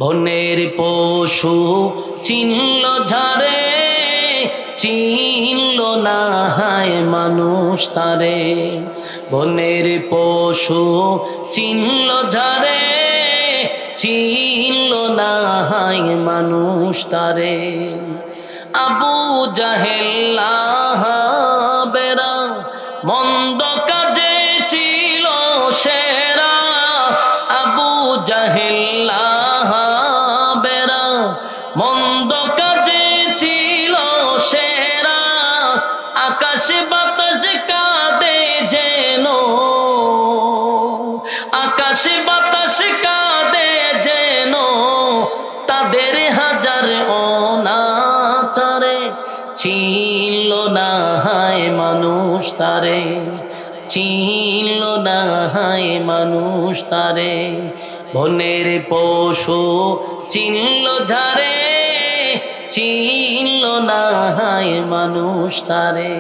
বনের পশু চিনল ঝারে, চিনল না হায় মানুষ তারে। বনের পশু চিনল ঝারে, চিনল না হায় মানুষ তারে। আবু জাহেল বেরা মন্দ কাজে ছিল সেরা। আবু জাহেল বেরা মন্দ কাজে ছিল সেরা। আকাশ বাতাস কাঁদে যেন, আকাশ বাতাস কাঁদে যেন তাদের হাজার অনাচারে। চিনল না হায় মানুষ তারে, চিনল না হায় মানুষ তারে। বনের পশু চিনল ঝারে, চিনল না হায় মানুষ তারে।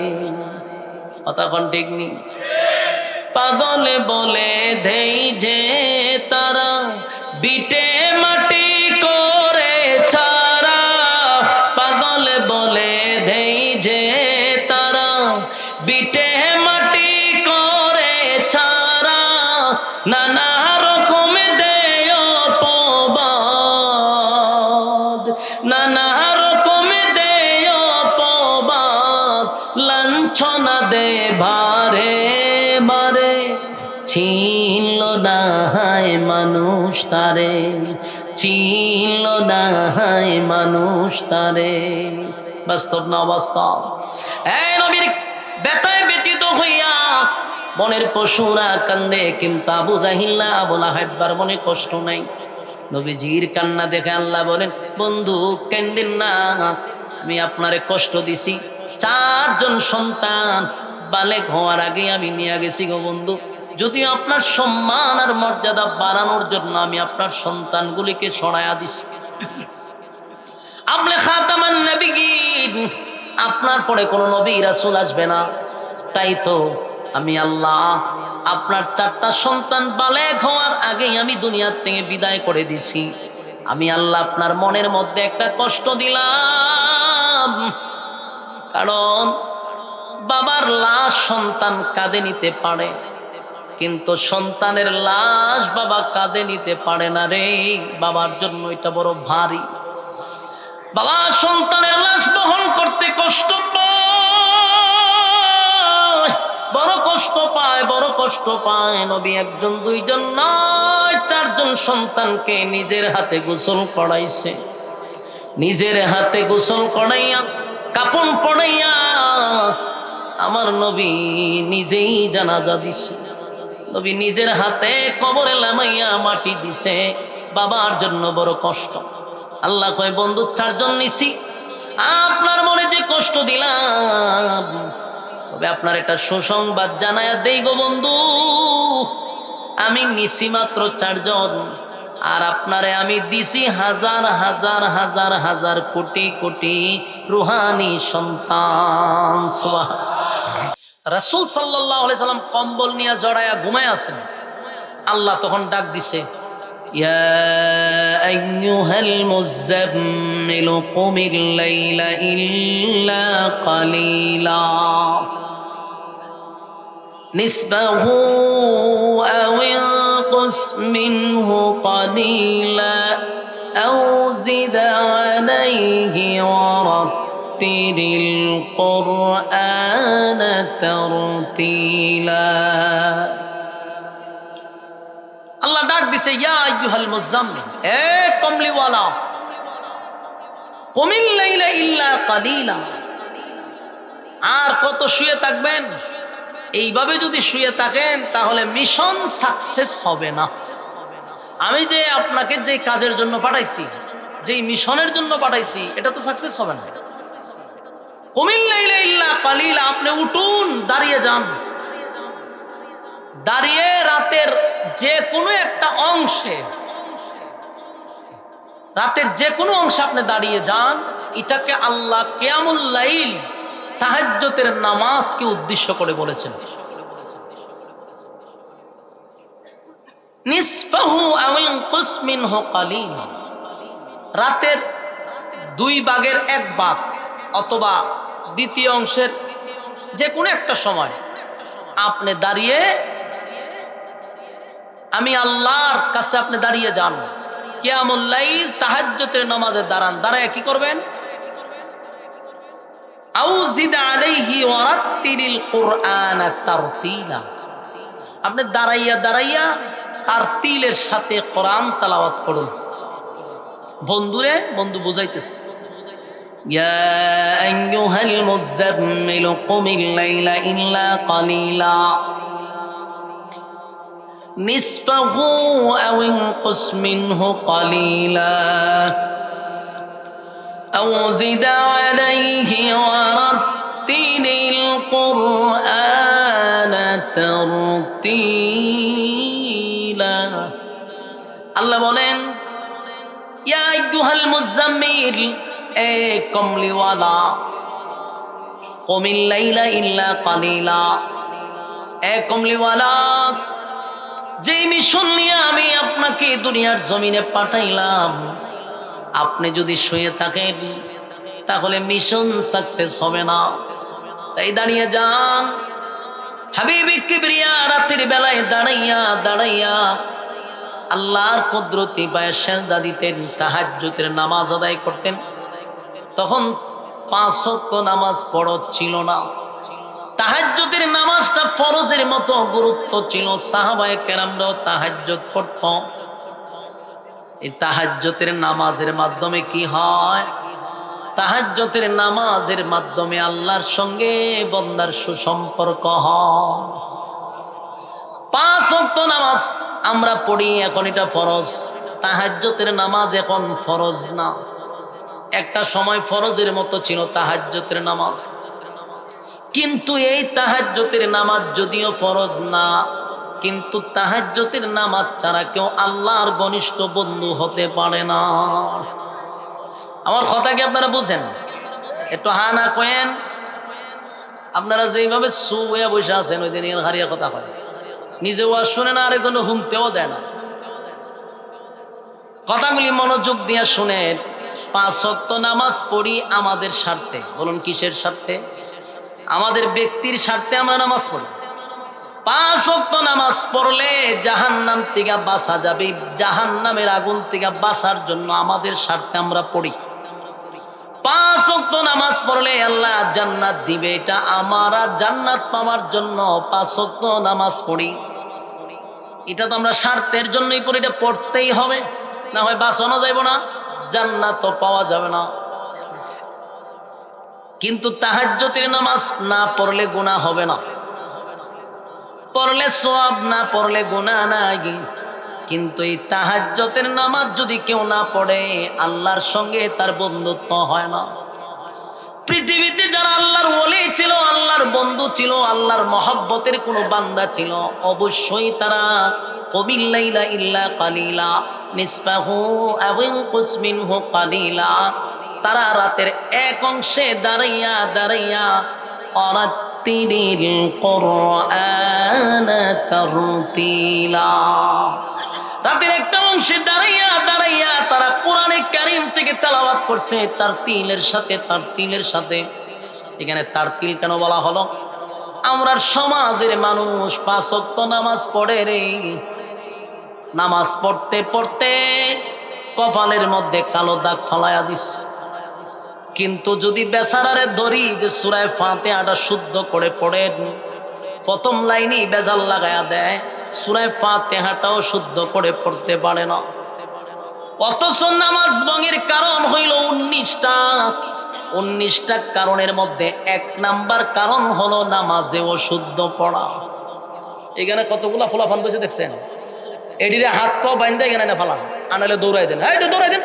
কথা কোন ঠিক নেই? পাগলে বলে দেই যে তারা বিটে মাটি করে ছাড়া। পাগলে বলে দেই যে তারা বিটে মাটি করে ছাড়া। নানা রকম দেয় অপবাদ, নানা রকম দেয় অপবাদ, লাঞ্ছনা দে ভারে বারে। চিনল না হায় মানুষ তারে, চিনল না হায় মানুষ তারে। বাস্তব না বাস্তব? এই নবীর বেতায় ব্যতীত হইয়া বনের পশুরা কান্দে, কিন্তু আবু জাহিল আবু লাহাবার মনে কষ্ট নাই। নবীজির কান্না দেখে আল্লাহ বলেন, বন্ধু কেন্দিন না, আমি আপনারে কষ্ট দিছি। 4 জন সন্তান বালেক হওয়ার আগে আমি নিয়ে গেছি গো বন্ধু। যদি আপনার সম্মান আর মর্যাদা বাড়ানোর জন্য আমি আপনার সন্তানগুলিকে ছড়াইয়া দিছি। আপনি খাতামান নবিয়্যিন, আপনার পরে কোনো নবী রাসূল আসবে না। তাই তো আমি আল্লাহ আপনার 4টা সন্তান বালেক হওয়ার আগেই আমি দুনিয়ার থেকে বিদায় করে দিছি। আমি আল্লাহ আপনার মনের মধ্যে একটা কষ্ট দিলাম, কারণ বাবার লাশ সন্তান কাঁধে নিতে পারে, কিন্তু সন্তানের লাশ বাবা কাঁধে নিতে পারে না রে। বাবার জন্য এটা বড় ভারী। বাবা সন্তানের লাশ বহন করতে কষ্ট পায়, বড় কষ্ট পায়, বড় কষ্ট পায়। নবী 1 জন 2 জন নয়, 4 জন সন্তানকে নিজের হাতে গোসল করাইছে। নিজের হাতে গোসল করাইয়া কাপন পড়াইয়া আমার নবী নিজেই জানাজা দিছে। নবী নিজের হাতে কবরে লামাইয়া মাটি দিছে। বাবার জন্য বড় কষ্ট। আল্লাহ কয়, বন্ধু 4 জন নিছি, আপনার মনে যে কষ্ট দিলাম, তবে আপনার এটা সুসংবাদ জানায়া দেই গো বন্ধু, আমি নিছি মাত্র 4 জন, আর আপনারে আমি দিছি হাজার হাজার হাজার হাজার কোটি কোটি রুহানি সন্তান। সুবহানাল্লাহ। রাসূল সাল্লাল্লাহু আলাইহি সাল্লাম কম্বল নিয়ে জড়ায়া ঘুমায় আছেন। আল্লাহ তখন ডাক দিছে, ইয়া আইয়ুহাল মুযাম্মিল কুমিল লাইলা ইল্লা কালিলা নিসবাহু আও ইনকুস মিনহু কালিলা আও জিদ আলাইহি ওয়ারাত্তিলিল কুরআন তারতিলা। আল্লাহ ডাক দিছে, ইয়া আইয়ুহাল মুযাম্মিল, এ কমলিওয়ালা, কুমিল লাইলা ইল্লা কালিলা, আর কত শুয়ে থাকবেন? এইভাবে যদি শুয়ে থাকেন তাহলে মিশন সাকসেস হবে না। আমি যে আপনাকে যে কাজের জন্য পাঠাইছি, যেই মিশনের জন্য পাঠাইছি, এটা তো সাকসেস হবে না। কুমিল লাইলা ইল্লা কালিলা, আপনি উঠুন, দাঁড়িয়ে যান। দাঁড়িয়ে রাতের যে কোনো একটা অংশে, রাতের যে কোনো অংশে আপনি দাঁড়িয়ে যান। এটাকে আল্লাহ কিয়ামুল লাইল, তাহাজ্জুদের নামাজকে উদ্দেশ্য করে বলেছেন। নিসফাহু আও ইনকুস মিনহু কালিলা, রাতের 2 ভাগের 1 ভাগ অথবা দ্বিতীয় অংশের যে কোনো একটা সময় আপনি দাঁড়িয়ে আমি আল্লাহর কাছে আপনি দাঁড়িয়ে যান, কিয়ামুল লাইল তাহাজ্জুদের নামাজে দাঁড়ান। দাঁড়ায় কি করবেন? আউজিদ আলাইহি ওয়ারাত্তিলিল কুরআনা তারতিলা। আপনি দাঁড়াইয়া দাঁড়াইয়া তারতিলের সাথে কোরআন তেলাওয়াত করুন। বন্ধুরে, বন্ধু বুঝাইতেছে, ইয়া আইয়ুহাল মুযাম্মিল কুমিল লাইলা ইল্লা কালিলা নিসফাহু আও ইনকুস মিনহু কালিলা আও জিদ আলাইহি ওয়ারাত্তিলিল কুরআনা তারতিলা। আল্লাহ বলেন, ইয়া আইয়ুহাল মুযাম্মিল, এ কমলিওয়ালা, কুমিল লাইলা ইল্লা কালিলা, এ কমলিওয়ালা, যে মিশন নিয়ে আমি আপনাকে দুনিয়ার জমিনে পাঠাইলাম, আপনি যদি শুয়ে থাকেন তাহলে মিশন সাকসেস হবে না। তাই দাঁড়িয়ে যান। হাবিবে কিবরিয়া রাতের বেলায় দাঁড়াইয়া দাঁড়াইয়া আল্লাহর কুদরতি পায়ে সেজদা দিতেন, তাহাজ্জুদের নামাজ আদায় করতেন। তখন 5 ওয়াক্ত নামাজ ফরজ ছিল না। তাহাজ্জুদের নামাজটা ফরজের মতো গুরুত্ব ছিল। সাহাবায়ে কেরামরাও তাহাজ্জুদ পড়ত। এই তাহাজ্জুদের নামাজের মাধ্যমে কি হয়? তাহাজ্জুদের নামাজের মাধ্যমে আল্লাহর সঙ্গে বান্দার সুসম্পর্ক হয়। 5 ওয়াক্ত নামাজ আমরা পড়ি, এখন এটা ফরজ। তাহাজ্জুদের নামাজ এখন ফরজ না। একটা সময় ফরজের মতো ছিল তাহাজ্জুদের নামাজ। কিন্তু এই তাহাজ্জুদের নামাজ যদিও ফরজ না, কিন্তু তাহাজ্জুদের নামাজ ছাড়া কেউ আল্লাহর ঘনিষ্ঠ বন্ধু হতে পারে না। আমার কথা কি আপনারা বুঝেন? একটু হা না কয়েন। আপনারা যেইভাবে শুয়ে বসে আছেন ওই দিন হারিয়া কথা কয়, নিজে ওয়াজ শুনে না, আরেকজন হুমতেও দেয় না। কথাগুলি মনোযোগ দিয়ে শুনেন। 5 ওয়াক্ত নামাজ পড়ি আমাদের স্বার্থে। বলুন কিসের স্বার্থে? আমাদের ব্যক্তির স্বার্থে আমরা নামাজ পড়ি। 5 ওয়াক্ত নামাজ পড়লে জাহান্নাম থেকে বাঁচা যাবে। জাহান্নামের আগুন থেকে বাঁচার জন্য আমাদের স্বার্থে আমরা পড়ি। 5 ওয়াক্ত নামাজ পড়লে আল্লাহ জান্নাত দিবে, এটা আমরা জান্নাত পাওয়ার জন্য 5 ওয়াক্ত নামাজ পড়ি। এটা তো আমরা স্বার্থের জন্যই পড়ি, এটা পড়তেই হবে, না হয় বাঁচানো যাইব না, জান্নাত পাওয়া যাবে না। কিন্তু তাহাজ্জুদের নামাজ না পড়লে গুনাহ হবে না, পড়লে সওয়াব, না পড়লে গুনাহ নাই। কিন্তু এই তাহাজ্জুদের নামাজ যদি কেউ না পড়ে আল্লাহর সঙ্গে তার বন্ধুত্ব হয় না। পৃথিবীতে যারা আল্লাহর ওলি ছিল, আল্লাহর বন্ধু ছিল, আল্লাহর মহব্বতের কোনো বান্দা ছিল, অবশ্যই তারা কুমিল লাইলা ইল্লা কালিলা নিসফাহু আও ইনকুস মিনহু কালিলা, তারা রাতের এক অংশে দাঁড়াইয়া দাঁড়াইয়া ওয়ারাত্তিলিল কুরআনা তারতিলা, রাতের একটা অংশে দাঁড়াইয়া দাঁড়াইয়া তারা কোরআনে কারীম থেকে তেলাওয়াত করছে তারতিলের সাথে। তারতিলের সাথে এখানে তারতিল কেন বলা হলো? আমরা সমাজের মানুষ 5 ওয়াক্ত নামাজ পড়ে রে, নামাজ পড়তে পড়তে কপালের মধ্যে কালো দাগ ফলাইয়া দিছে। কিন্তু যদি বেচারারে ধরি যে সূরা ফাতিহাটা শুদ্ধ করে পড়েন, প্রথম লাইনেই বেজাল লাগায়া দেয়, সূরা ফাতিহাটাও শুদ্ধ করে পড়তে পারে না। অথচ নামাজ ভঙ্গের কারণ হইল 19টা কারণের মধ্যে 1 নাম্বার কারণ হলো নামাজে অশুদ্ধ পড়া। এখানে কতগুলা ফলাফান বসে দেখছেন, এডিরে হাত পা বাইন্দা এখানে না ফালান, আনালে দৌড়াই দেন, হ্যাঁ দৌড়াই দেন।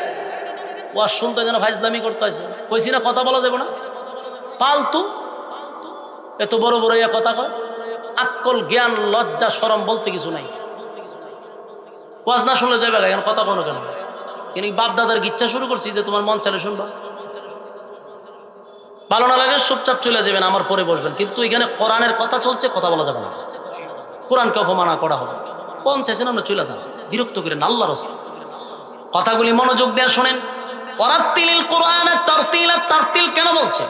ওয়াজ শুনতে যেন ফাজলামি করতে হয়েছে, কইছি না কথা বলা যাবে না, ফালতু এত বড় বড় ইয়া কথা কয়। আক্কল জ্ঞান লজ্জা শরম বলতে কিছু নাই। ওয়াজ না শুনলে যাবে এখন কথা কোনো কেন? কিন্তু বাপ দাদার ইচ্ছা শুরু করছি যে তোমার মন চালে শুনবা, ভালো না লাগে চুপচাপ চলে যাবেন, আমার পরে বসবেন। কিন্তু এখানে কোরআনের কথা চলছে, কথা বলা যাবে না, কোরআনকে অপমানা করা হবে। কোন চাইছেন আমরা চলে যান, বিরক্ত করেন আল্লাহর রাস্তা। কথাগুলি মনোযোগ দিয়ে শোনেন। ওয়ারাত্তিলিল কোরআন তারতিলা, তারতিল কেন বলছেন?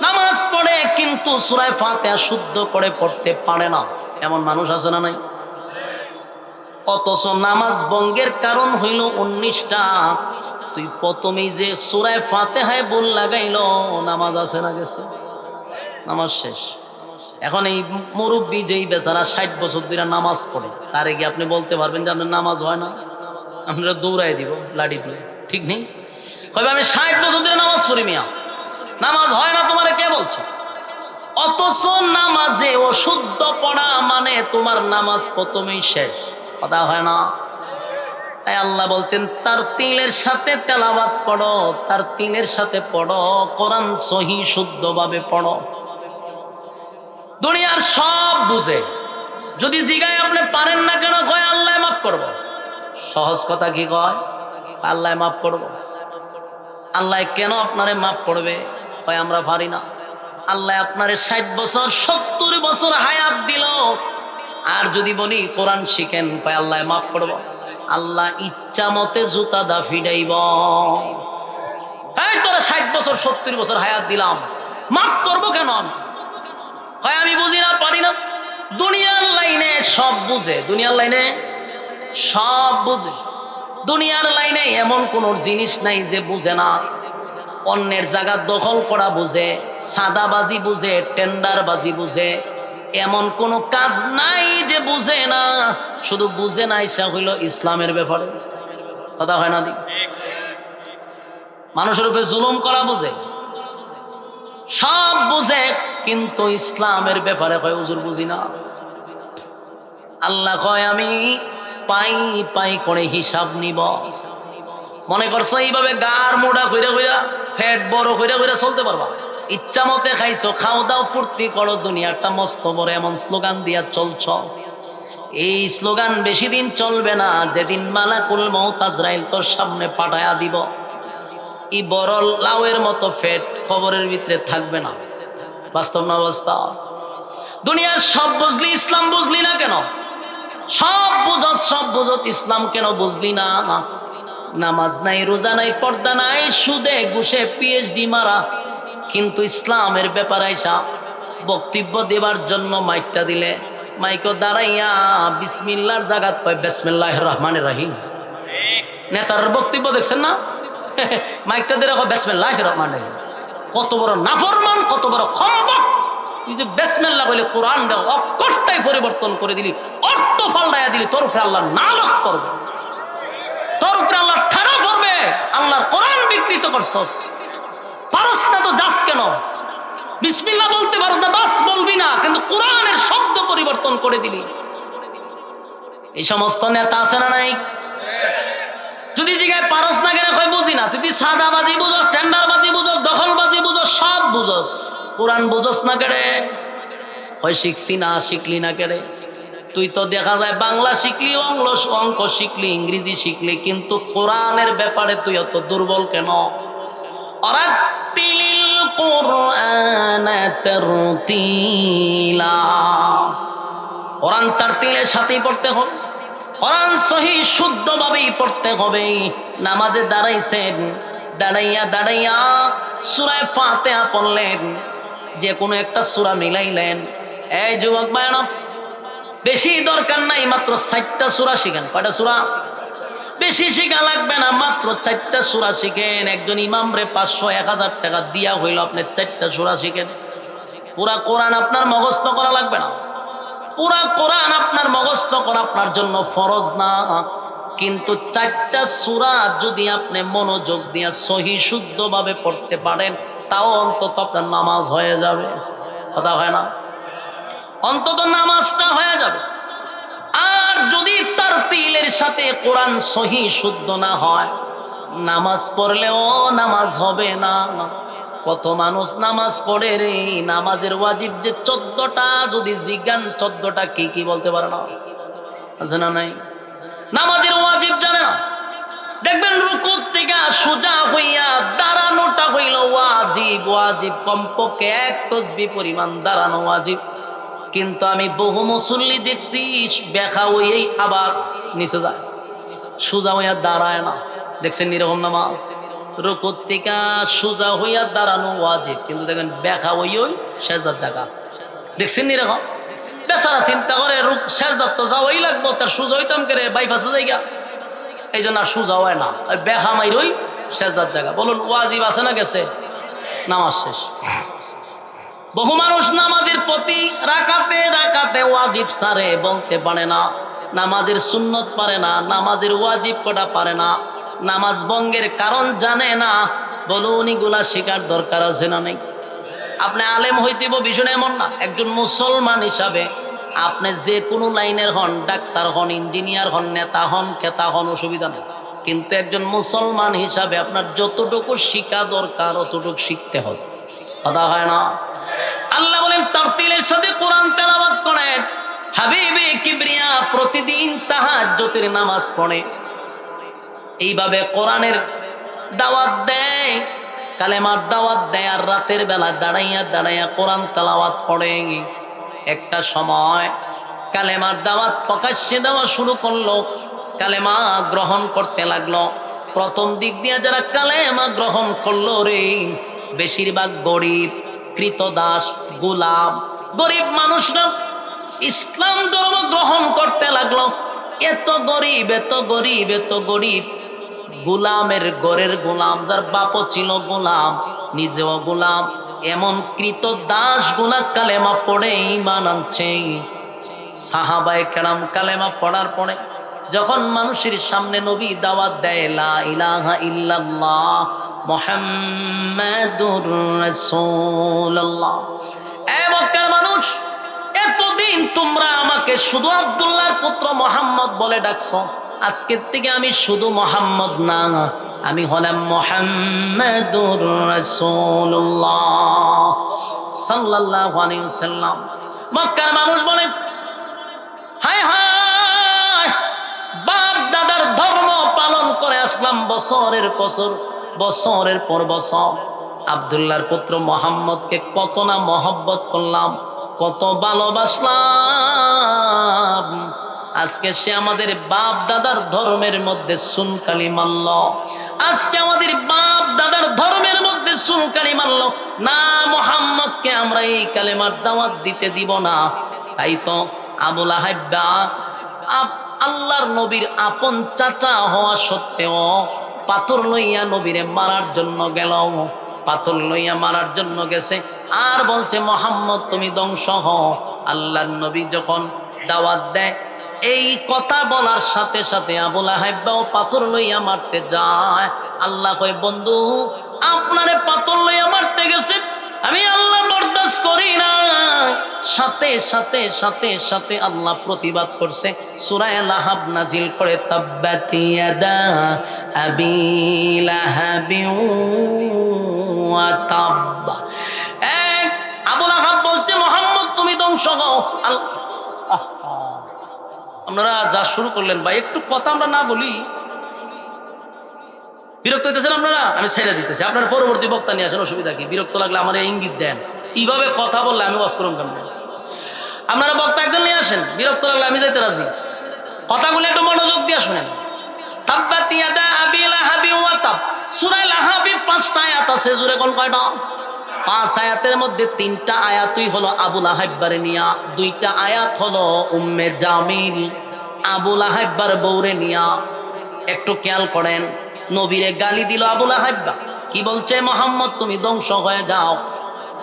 নামাজ পড়ে কিন্তু সূরা ফাতিহা শুদ্ধ করে পড়তে পারে না, এমন মানুষ আছে না নাই? অথচ নামাজ ভঙ্গের কারণ হইল 19টা। তুই প্রথমেই যে সূরা ফাতিহায় ভুল লাগাইল, নামাজ আছে না গেছে? নামাজ শেষ। এখন এই মুরব্বী যেই বেচারা 60 বছর ধরে নামাজ পড়ে, তারে গিয়ে আপনি বলতে পারবেন যে আপনার নামাজ হয় না? আমরা দৌড়াই দিব লাঠি দিয়ে, ঠিক নেই? কবে আমি 60 বছর ধরে নামাজ পড়ি, মিয়া নামাজ হয় না তোমারে কে বলছে? অথচ নামাজে অশুদ্ধ পড়া মানে তোমার নামাজ প্রথমেই শেষ, কথা হয় না? তাই আল্লাহ বলছেন তারতিলের সাথে তেলাওয়াত পড়ো, তারতিলের সাথে পড়ো, কোরআন সহি শুদ্ধভাবে পড়ো। দুনিয়ার সব বুঝে, যদি জিগায় আপনি পারেন না কেন, কয় আল্লাহ মাফ করবো। সহজ কথা কি কয়? আল্লাহ মাফ করবো। আল্লাহ কেন আপনারে মাফ করবে? কয় আমরা পারি না। আল্লাহ আপনারে 60 বছর 70 বছর হায়াত দিল, আর যদি বলি কোরআন শিখেন, কয় আল্লাহ মাফ করবো। আল্লাহ ইচ্ছা মতে জুতা দা ফিডাইব। এই তোরা 60 বছর 70 বছর হায়াত দিলাম, মাফ করবো কেন? কয় আমি বুঝি না, পারি না। দুনিয়ার লাইনে সব বুঝে, দুনিয়ার লাইনে সব বুঝে। দুনিয়ার লাইনে এমন কোন জিনিস নাই যে বুঝে না। অন্যের জায়গা দখল করা বুঝে, সাদাবাজি বুঝে, টেন্ডারবাজি বুঝে, এমন কোন কাজ নাই যে বুঝে না। শুধু বুঝে না ইচ্ছা হইল ইসলামের ব্যাপারে, কথা হয় না? দি মানুষের উপরে জুলুম করা বুঝে, সব বুঝে, কিন্তু ইসলামের ব্যাপারে কয় হুজুর বুঝি না। আল্লাহ কয় আমি পাই পাই করে হিসাব নিব। মনে করছো এইভাবে গার মোড়া কইরা কইরা, ফ্যাট বড় কইরা কইরা চলতে পারবা? ইচ্ছা মতে খাইছো, খাও দাও, ফুর্তি করো, দুনিয়াটা মস্ত বড়, এমন স্লোগান দিয়া চলছ। এই স্লোগান বেশি দিন চলবে না। যেদিন মালাকুল মউত আজরাইল তোর সামনে পাঠায়া দিব, এই বড় লাউয়ের মতো ফ্যাট কবরের ভিতরে থাকবে না। বাস্তব না অবস্থা? দুনিয়ার সব বুঝলি, ইসলাম বুঝলি না কেন? সব বুঝত, সব বুঝত, ইসলাম কেন বুঝলি না? নামাজ নাই, রোজা নাই, পর্দা নাই, সুদে ঘুষে পিএইচডি মারা, কিন্তু ইসলামের ব্যাপারে আইসা বক্তব্য দেবার জন্য মাইকটা দিলে, মাইকও দাঁড়াইয়া বিসমিল্লাহর জায়গাত কয় বিসমিল্লাহির রহমানির রহিম। নেতার বক্তব্য দেখছেন না? মাইকটা দিয়ে রাখো বিসমিল্লাহির রহমানির রহিম। কত বড় নাফরমান, কত বড় খম্বক! তুই যে বিসমিল্লাহ বলে কোরআন দাও, অক্ষরটাই পরিবর্তন করে দিলি, অর্থ পাল্টাইয়া দিলি, তোর উপরে আল্লাহ নালত করবে, তোর উপরে আল্লাহ ঠাড়া করবে। আল্লাহর কোরআন বিকৃত করছস, পারস না তো যাস কেন? বিসমিল্লাহ বলতে পারো না, বাস বলবি না, কিন্তু কোরআনের শব্দ পরিবর্তন করে দিলি। এই সমস্ত নেতা আছে না নাই? যদি জিগায় পারস না কেন, কই বুঝি না। তুই সাদাবাজি বুঝস, টেন্ডারবাজি বুঝস, দখলবাজি বুঝস, সব বুঝস, কোরআন বুঝস না কেড়ে? কই শিখছি না, শিখলি না কেড়ে? তুই তো দেখা যায় বাংলা শিখলি, অঙ্ক শিখলি, ইংরেজি শিখলি, কিন্তু কোরআনের ব্যাপারে তুই অত দুর্বল কেন? অরাত্তিলিল কোরআন তারতিলা, কোরআন তারতিলের সাথেই পড়তে হবে, কোরআন সহি শুদ্ধভাবেই পড়তে হবে। নামাজে দাঁড়াইছেন, দাঁড়াইয়া দাঁড়াইয়া সূরা ফাতিহা পড়লেন, যে কোনো একটা সূরা মিলাইলেন। এই যুবক ভাইরা, বেশি দরকার নাই, মাত্র 4টা সূরা শিখেন। কয়টা সূরা? বেশি শিখা লাগবে না, মাত্র 4টা সূরা শিখেন। একজন ইমামরে 500-1000 টাকা দিয়া হইল, আপনি 4টা সূরা শিখেন। পুরা কোরআন আপনার মুখস্থ করা লাগবে না। পুরা কোরআন আপনার মুখস্থ করা আপনার জন্য ফরজ না, কিন্তু 4টা সূরা যদি আপনি মনোযোগ দিয়া সহি শুদ্ধভাবে পড়তে পারেন, তাও অন্তত আপনার নামাজ হয়ে যাবে, কথা হয় না? অন্তত নামাজটা হয়ে যাবে। আর যদি তারতিলের সাথে কোরআন সহি শুদ্ধ না হয়, নামাজ পড়লেও নামাজ হবে না। কত মানুষ নামাজ পড়ে রে, নামাজের ওয়াজিব যে 14টা, যদি জিজ্ঞান 14টা কি কি বলতে পারে না, আছে না নাই? নামাজের ওয়াজিব জানে না। দেখবেন রুকু থেকে সোজা হইয়া দাঁড়ানোটা হইল ওয়াজিব। ওয়াজিব কমপক্ষে 1 তাসবিহ পরিমাণ দাঁড়ানো ওয়াজিব। কিন্তু আমি বহু মুসল্লি দেখছি ব্যাখা হইয়াই আবার নিচে যায়, সোজা হইয়া দাঁড়ায় না। দেখছেন এরকম নামাজ? রুকুর থেকে সোজা হইয়া দাঁড়ানো ওয়াজিব, কিন্তু দেখেন ব্যাখা ওই সেজদার জায়গা দেখছেন নি এরকম বেচারা চিন্তা করে সেজদার তো যাওয়াই লাগবো, তার সোজা হইতাম করে বাইপাসে জায়গা, এই জন্য আর সোজা হয় না, ওই ব্যাখা মাইরই সেজদার জায়গা। বলুন ওয়াজিব আছে না গেছে? নামাজ শেষ। বহু মানুষ নামাজের প্রতি রাকাতে রাকাতে ওয়াজিব সারে বলতে পারে না, নামাজের সুন্নত পারে না, নামাজের ওয়াজিব কটা পারে না, নামাজ ভঙ্গের কারণ জানে না। বলুন এগুলা শেখার দরকার আছে না নেই? আপনি আলেম হইতেব বিষয় এমন না, একজন মুসলমান হিসাবে আপনি যে কোনো লাইনের হন, ডাক্তার হন, ইঞ্জিনিয়ার হন, নেতা হন, খেতা হন, অসুবিধা নেই, কিন্তু একজন মুসলমান হিসাবে আপনার যতটুকু শিক্ষা দরকার অতটুকু শিখতে হবে। কথা হয় না? আল্লাহ বলেন তারতিলের সাথে কোরআন তেলাওয়াত করেন। হাবিবে কিবরিয়া প্রতিদিন তাহাজ্জুদের নামাজ পড়ে, এইভাবে কোরআনের দাওয়াত দেয়, কালেমার দাওয়াত দেয়, আর রাতের বেলা দাঁড়াইয়া দাঁড়াইয়া কোরআন তেলাওয়াত করে। একটা সময় কালেমার দাওয়াত প্রকাশ্যে দেওয়া শুরু করলো, কালেমা গ্রহণ করতে লাগলো। প্রথম দিক দিয়ে যারা কালেমা গ্রহণ করলো রে, বেশিরভাগ গরিব, কৃতদাস, গোলাম, গরিব মানুষরা ইসলাম ধর্ম গ্রহণ করতে লাগলো। এত গরিব, এত গরিব, এত গরিব, গোলামের ঘরের গোলাম, যার বাপও ছিল গোলাম, নিজেও গোলাম, এমন কৃতদাস গুলা কালেমা পড়ে ঈমান আনছে। সাহাবায়ে কেরাম কালেমা পড়ার পরে যখন মানুষের সামনে নবী দাওয়াত দেয়, লা ইলাহা ইল্লাল্লাহ মুহাম্মাদুর রাসূলুল্লাহ, এ মক্কার মানুষ, এতদিন তোমরা আমাকে শুধু আব্দুল্লাহর পুত্র মুহাম্মদ বলে ডাকছো, আজকের থেকে আমি শুধু মুহাম্মদ না, আমি হলাম মুহাম্মাদুর রাসূলুল্লাহ সাল্লাল্লাহু আলাইহি ওয়াসাল্লাম। মক্কার মানুষ বলে, হায় হায়, বাপ দাদার ধর্ম পালন করে আসলাম বছরের বছর, বছরের পর বছর, আব্দুল্লাহর পুত্র মুহাম্মদকে কত না মহব্বত করলাম, কত ভালোবাসলাম, আজকে সে আমাদের বাপ দাদার ধর্মের মধ্যে সুনকালি মারল, আজকে আমাদের বাপ দাদার ধর্মের মধ্যে সুনকালি মারল না, মুহাম্মদকে আমরা এই কালেমার দাওয়াত দিতে দিব না। তাই তো আবু লাহাব আল্লাহর নবীর আপন চাচা হওয়া সত্ত্বেও পাথর লইয়া নবীরে মারার জন্য গেল, পাথর লইয়া মারার জন্য গেছে, আর বলছে মুহাম্মদ তুমি ধ্বংস হও। আল্লাহর নবী যখন দাওয়াত দেয়, এই কথা বলার সাথে সাথে আবু লাহাবও পাথর লইয়া মারতে যায়। আল্লাহ কয়, বন্ধু আপনারে পাথর লইয়া মারতে গেছে, আমি আল্লাহ বরদাস্ত করি না। সাথে সাথে সাথে সাথে আল্লাহ প্রতিবাদ করছে, সূরা লাহাব নাজিল করে, তাব্বাত ইয়াদা আবি লাহাবি ওয়া তাব। আবু লাহাব বলছে, মুহাম্মদ তুমি ধ্বংস হও। আপনারা যা শুরু করলেন ভাই, একটু কথা আমরা না বলি, বিরক্ত হইতেছেন আপনারা? আমি ছেড়ে দিতেছি, আপনার পরবর্তী বক্তা নিয়ে আসেন, অসুবিধা কি? বিরক্ত লাগলে আমার ইঙ্গিত দেন, এইভাবে কথা বললে আমি ওয়াজ করুন কেমন? আপনারা বক্তা একজন নিয়ে আসেন, বিরক্ত লাগলে আমি যাইতে রাজি। কথাগুলো একটু মনোযোগ দিয়ে শুনেন। তাব্বাত ইয়াদা আবি লাহাবি ওয়া তাব, সূরা লাহাবের 5টা আয়াত আছে, জোরে কোন কয়টা? 5 আয়াতের মধ্যে 3টা আয়াতই হলো আবু লাহাবরে নিয়া, 2টা আয়াত হলো উম্মে জামিল আবু লাহাবর বউরে নিয়া। একটু খেয়াল করেন, নবীরে গালি দিল আবু লাহাব, কি বলছে? মুহাম্মদ তুমি ধ্বংস হয়ে যাও।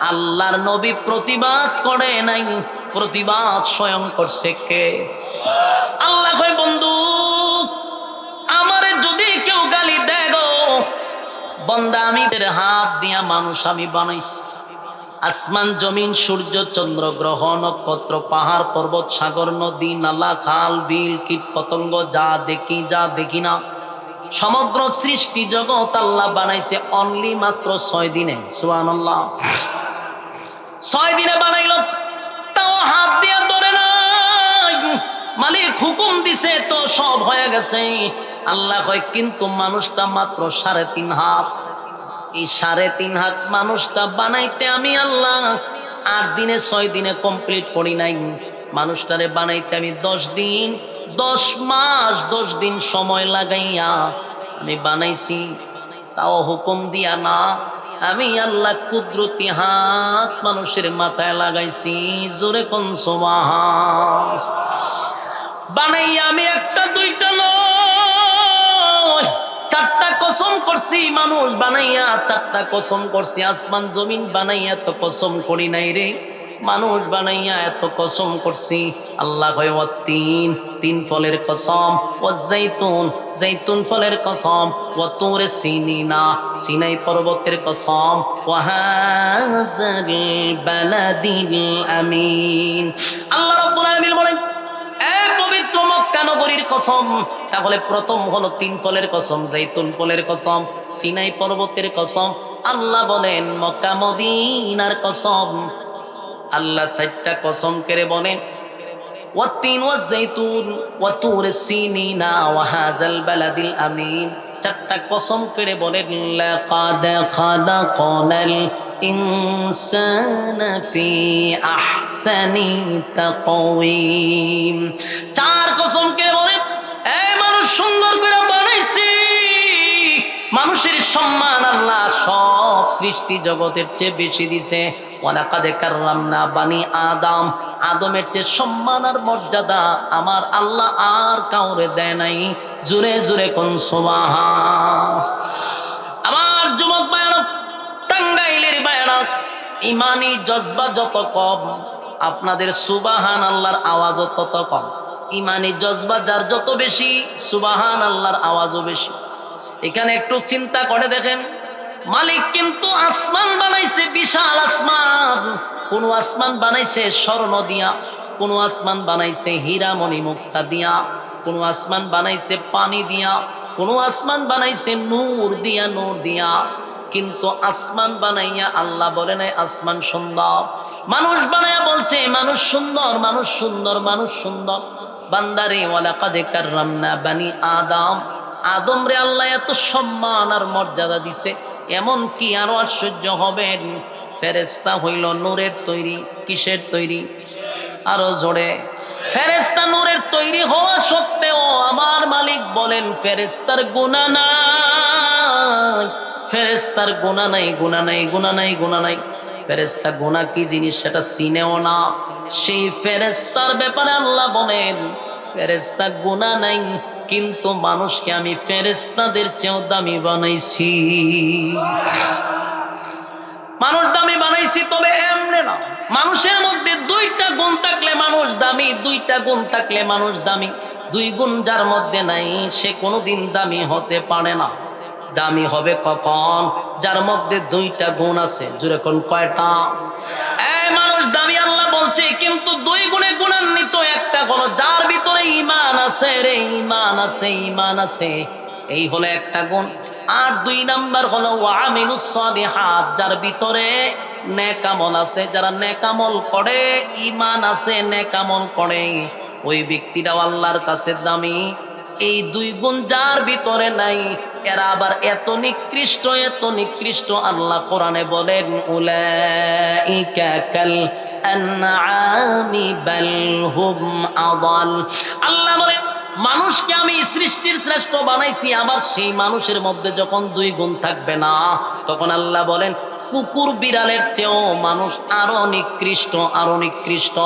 আল্লাহর নবী প্রতিবাদ করে নাই, প্রতিবাদ স্বয়ং করছে কে? আল্লাহ কয়, বন্ধু আমারে যদি কেউ গালি দেয় গো বন্দা, আমি হাত দিয়া মানুষ আমি বানাইছি, আসমান জমিন সূর্য চন্দ্র গ্রহ নক্ষত্র পাহাড় পর্বত সাগর নদী নালা খাল বিল কীট পতঙ্গ, যা দেখি যা দেখি না, সমগ্র সৃষ্টি জগৎ আল্লাহ বানাইছে অনলি মাত্র 6 দিনে। সুবহানাল্লাহ, 6 দিনে বানাইল, তাও হাত দিয়া ধরে নাই। মালিক হুকুম দিছে তো সব হয়ে গেছে। আল্লাহ কয়, কিন্তু মানুষটা মাত্র 3.5 হাত। এই 3.5 হাত মানুষটা বানাইতে আমি আল্লাহ 8 দিনে 6 দিনে কমপ্লিট করি নাই। মানুষটারে বানাইতে আমি 10 দিন 10 মাস 10 দিন সময় লাগাইয়া আমি বানাইছি। তাও হুকুম দিয়া না, আমি আল্লাহ কুদরতি হাত মানুষের মাথায় লাগাইছি। জোরে কোন সুবহান। বানাইয়া আমি একটা দুইটা নয়, চারটা কসম করছি। মানুষ বানাইয়া চারটা কসম করছি। আসমান জমিন বানাইয়া তো কসম করি নাই রে, মানুষ বানাইয়া এত কসম করছি। আল্লাহ কয় তিন, তিন ফলের কসম, ওয়াজ্জাইতুন, জাইতুন ফলের কসম, ওয়া তুর সিনিনা, সিনাই পর্বতের কসম, ওয়া হাযাল বালাদিল আমিন। আল্লাহ রাব্বুল আলামিন বলেন, এ পবিত্র মক্কা নগরীর কসম। তাহলে প্রথম হলো তিন ফলের কসম, জাইতুন ফলের কসম, সিনাই পর্বতের কসম। আল্লাহ বলেন মক্কা মদিনার কসম। আল্লাহ চারটা কসম করে বলেন ওয়াত্তিন ওয়াজ্জাইতুন ওয়া তুর সিনিনা ওয়া হাযাল বালাদিল আমিন। চারটা কসম করে বলেন লাকাদ খালাকনাল ইনসানা ফি আহসানি তাকওয়িম। চার কসম করে বলেন এই মানুষ সুন্দর করে বানাইছি। মানুষের সম্মান আল্লাহ সব সৃষ্টি জগতের চেয়ে বেশি দিছে। ওয়ালাকাদ কাররামনা বানি আদম, আদমের চেয়ে সম্মান আর মর্যাদা আমার আল্লাহ আর কাউরে দেয় নাই। জোরে জোরে কোন সুবহান। আমার যুবক ভাইরা, টাঙ্গাইলের ভাইরা, ইমানি জজবা যত কম, আপনাদের সুবহান আল্লাহর আওয়াজও তত কম। ইমানি জজবা যার যত বেশি, সুবহান আল্লাহর আওয়াজও বেশি। এখানে একটু চিন্তা করে দেখেন, মালিক কিন্তু আসমান বানাইছে, বিশাল আসমান। কোন আসমান বানাইছে স্বর্ণ দিয়া, কোন আসমান বানাইছে হীরা মণি মুক্তা দিয়া, কোন আসমান বানাইছে পানি দিয়া, কোন আসমান বানাইছে নূর দিয়া, নূর দিয়া। কিন্তু আসমান বানাইয়া আল্লাহ বলে নাই আসমান সুন্দর। মানুষ বানাইয়া বলছে মানুষ সুন্দর, মানুষ সুন্দর, মানুষ সুন্দর। বান্দারে ওয়ালাকাদ কাররামনা বানি আদম, আদম রে আল্লাহ এত সম্মান আর মর্যাদা দিছে। এমন কি আরো আশ্চর্য হবেন, ফেরেশতা হইল নূরের তৈরি। কিসের তৈরি? আরো জোরে। ফেরেশতা নূরের তৈরি হওয়া সত্ত্বেও আমার মালিক বলেন ফেরেশতার গুনাহ নাই, ফেরেশতার গুনাহ নাই, গুনাহ নাই, গুনাহ নাই, গুনাহ নাই। ফেরেশতা গুনাহ কি জিনিস সেটা চিনেও না। সেই ফেরেশতার ব্যাপারে আল্লাহ বলেন ফেরেশতা গুনাহ নাই, কিন্তু মানুষকে আমি ফেরেশতাদের চেয়েও দামি বানাইছি। মানুষ দামি বানাইছি, তবে এমনি না। মানুষের মধ্যে দুইটা গুণ থাকলে মানুষ দামি, দুইটা গুণ থাকলে মানুষ দামি। দুই গুণ যার মধ্যে নাই সে কোনোদিন দামি হতে পারে না। দামি হবে কখন? যার মধ্যে দুইটা গুণ আছে। জোরে কোন কয়টা? মানুষ দামি আল্লাহ বলছে, কিন্তু দুই গুণে গুণান্বিত। একটা হলো যার ভিতরে ঈমান আছে রে, ঈমান আছে, ঈমান আছে, এই হলো একটা গুণ। আর দুই নাম্বার হলো ওয়ামিলুস সালিহাত, যার ভিতরে নেক আমল আছে। যারা নেক আমল করে, ঈমান আছে, নেক আমল করে, ওই ব্যক্তিটাও আল্লাহর কাছে দামি। এই দুই গুণ যার ভিতরে নাই, এরা আবার এত নিকৃষ্ট, এত নিকৃষ্ট। আল্লাহ কোরআনে বলেন উলাইকা কাল আনআমি বাল হুম আদাল। আল্লাহ বলেন মানুষকে আমি সৃষ্টির শ্রেষ্ঠ বানাইছি, আবার সেই মানুষের মধ্যে যখন দুই গুণ থাকবে না, তখন আল্লাহ বলেন কুকুর বিড়ালের চেয়েও মানুষ আরো নিকৃষ্ট, আরো নিকৃষ্ট।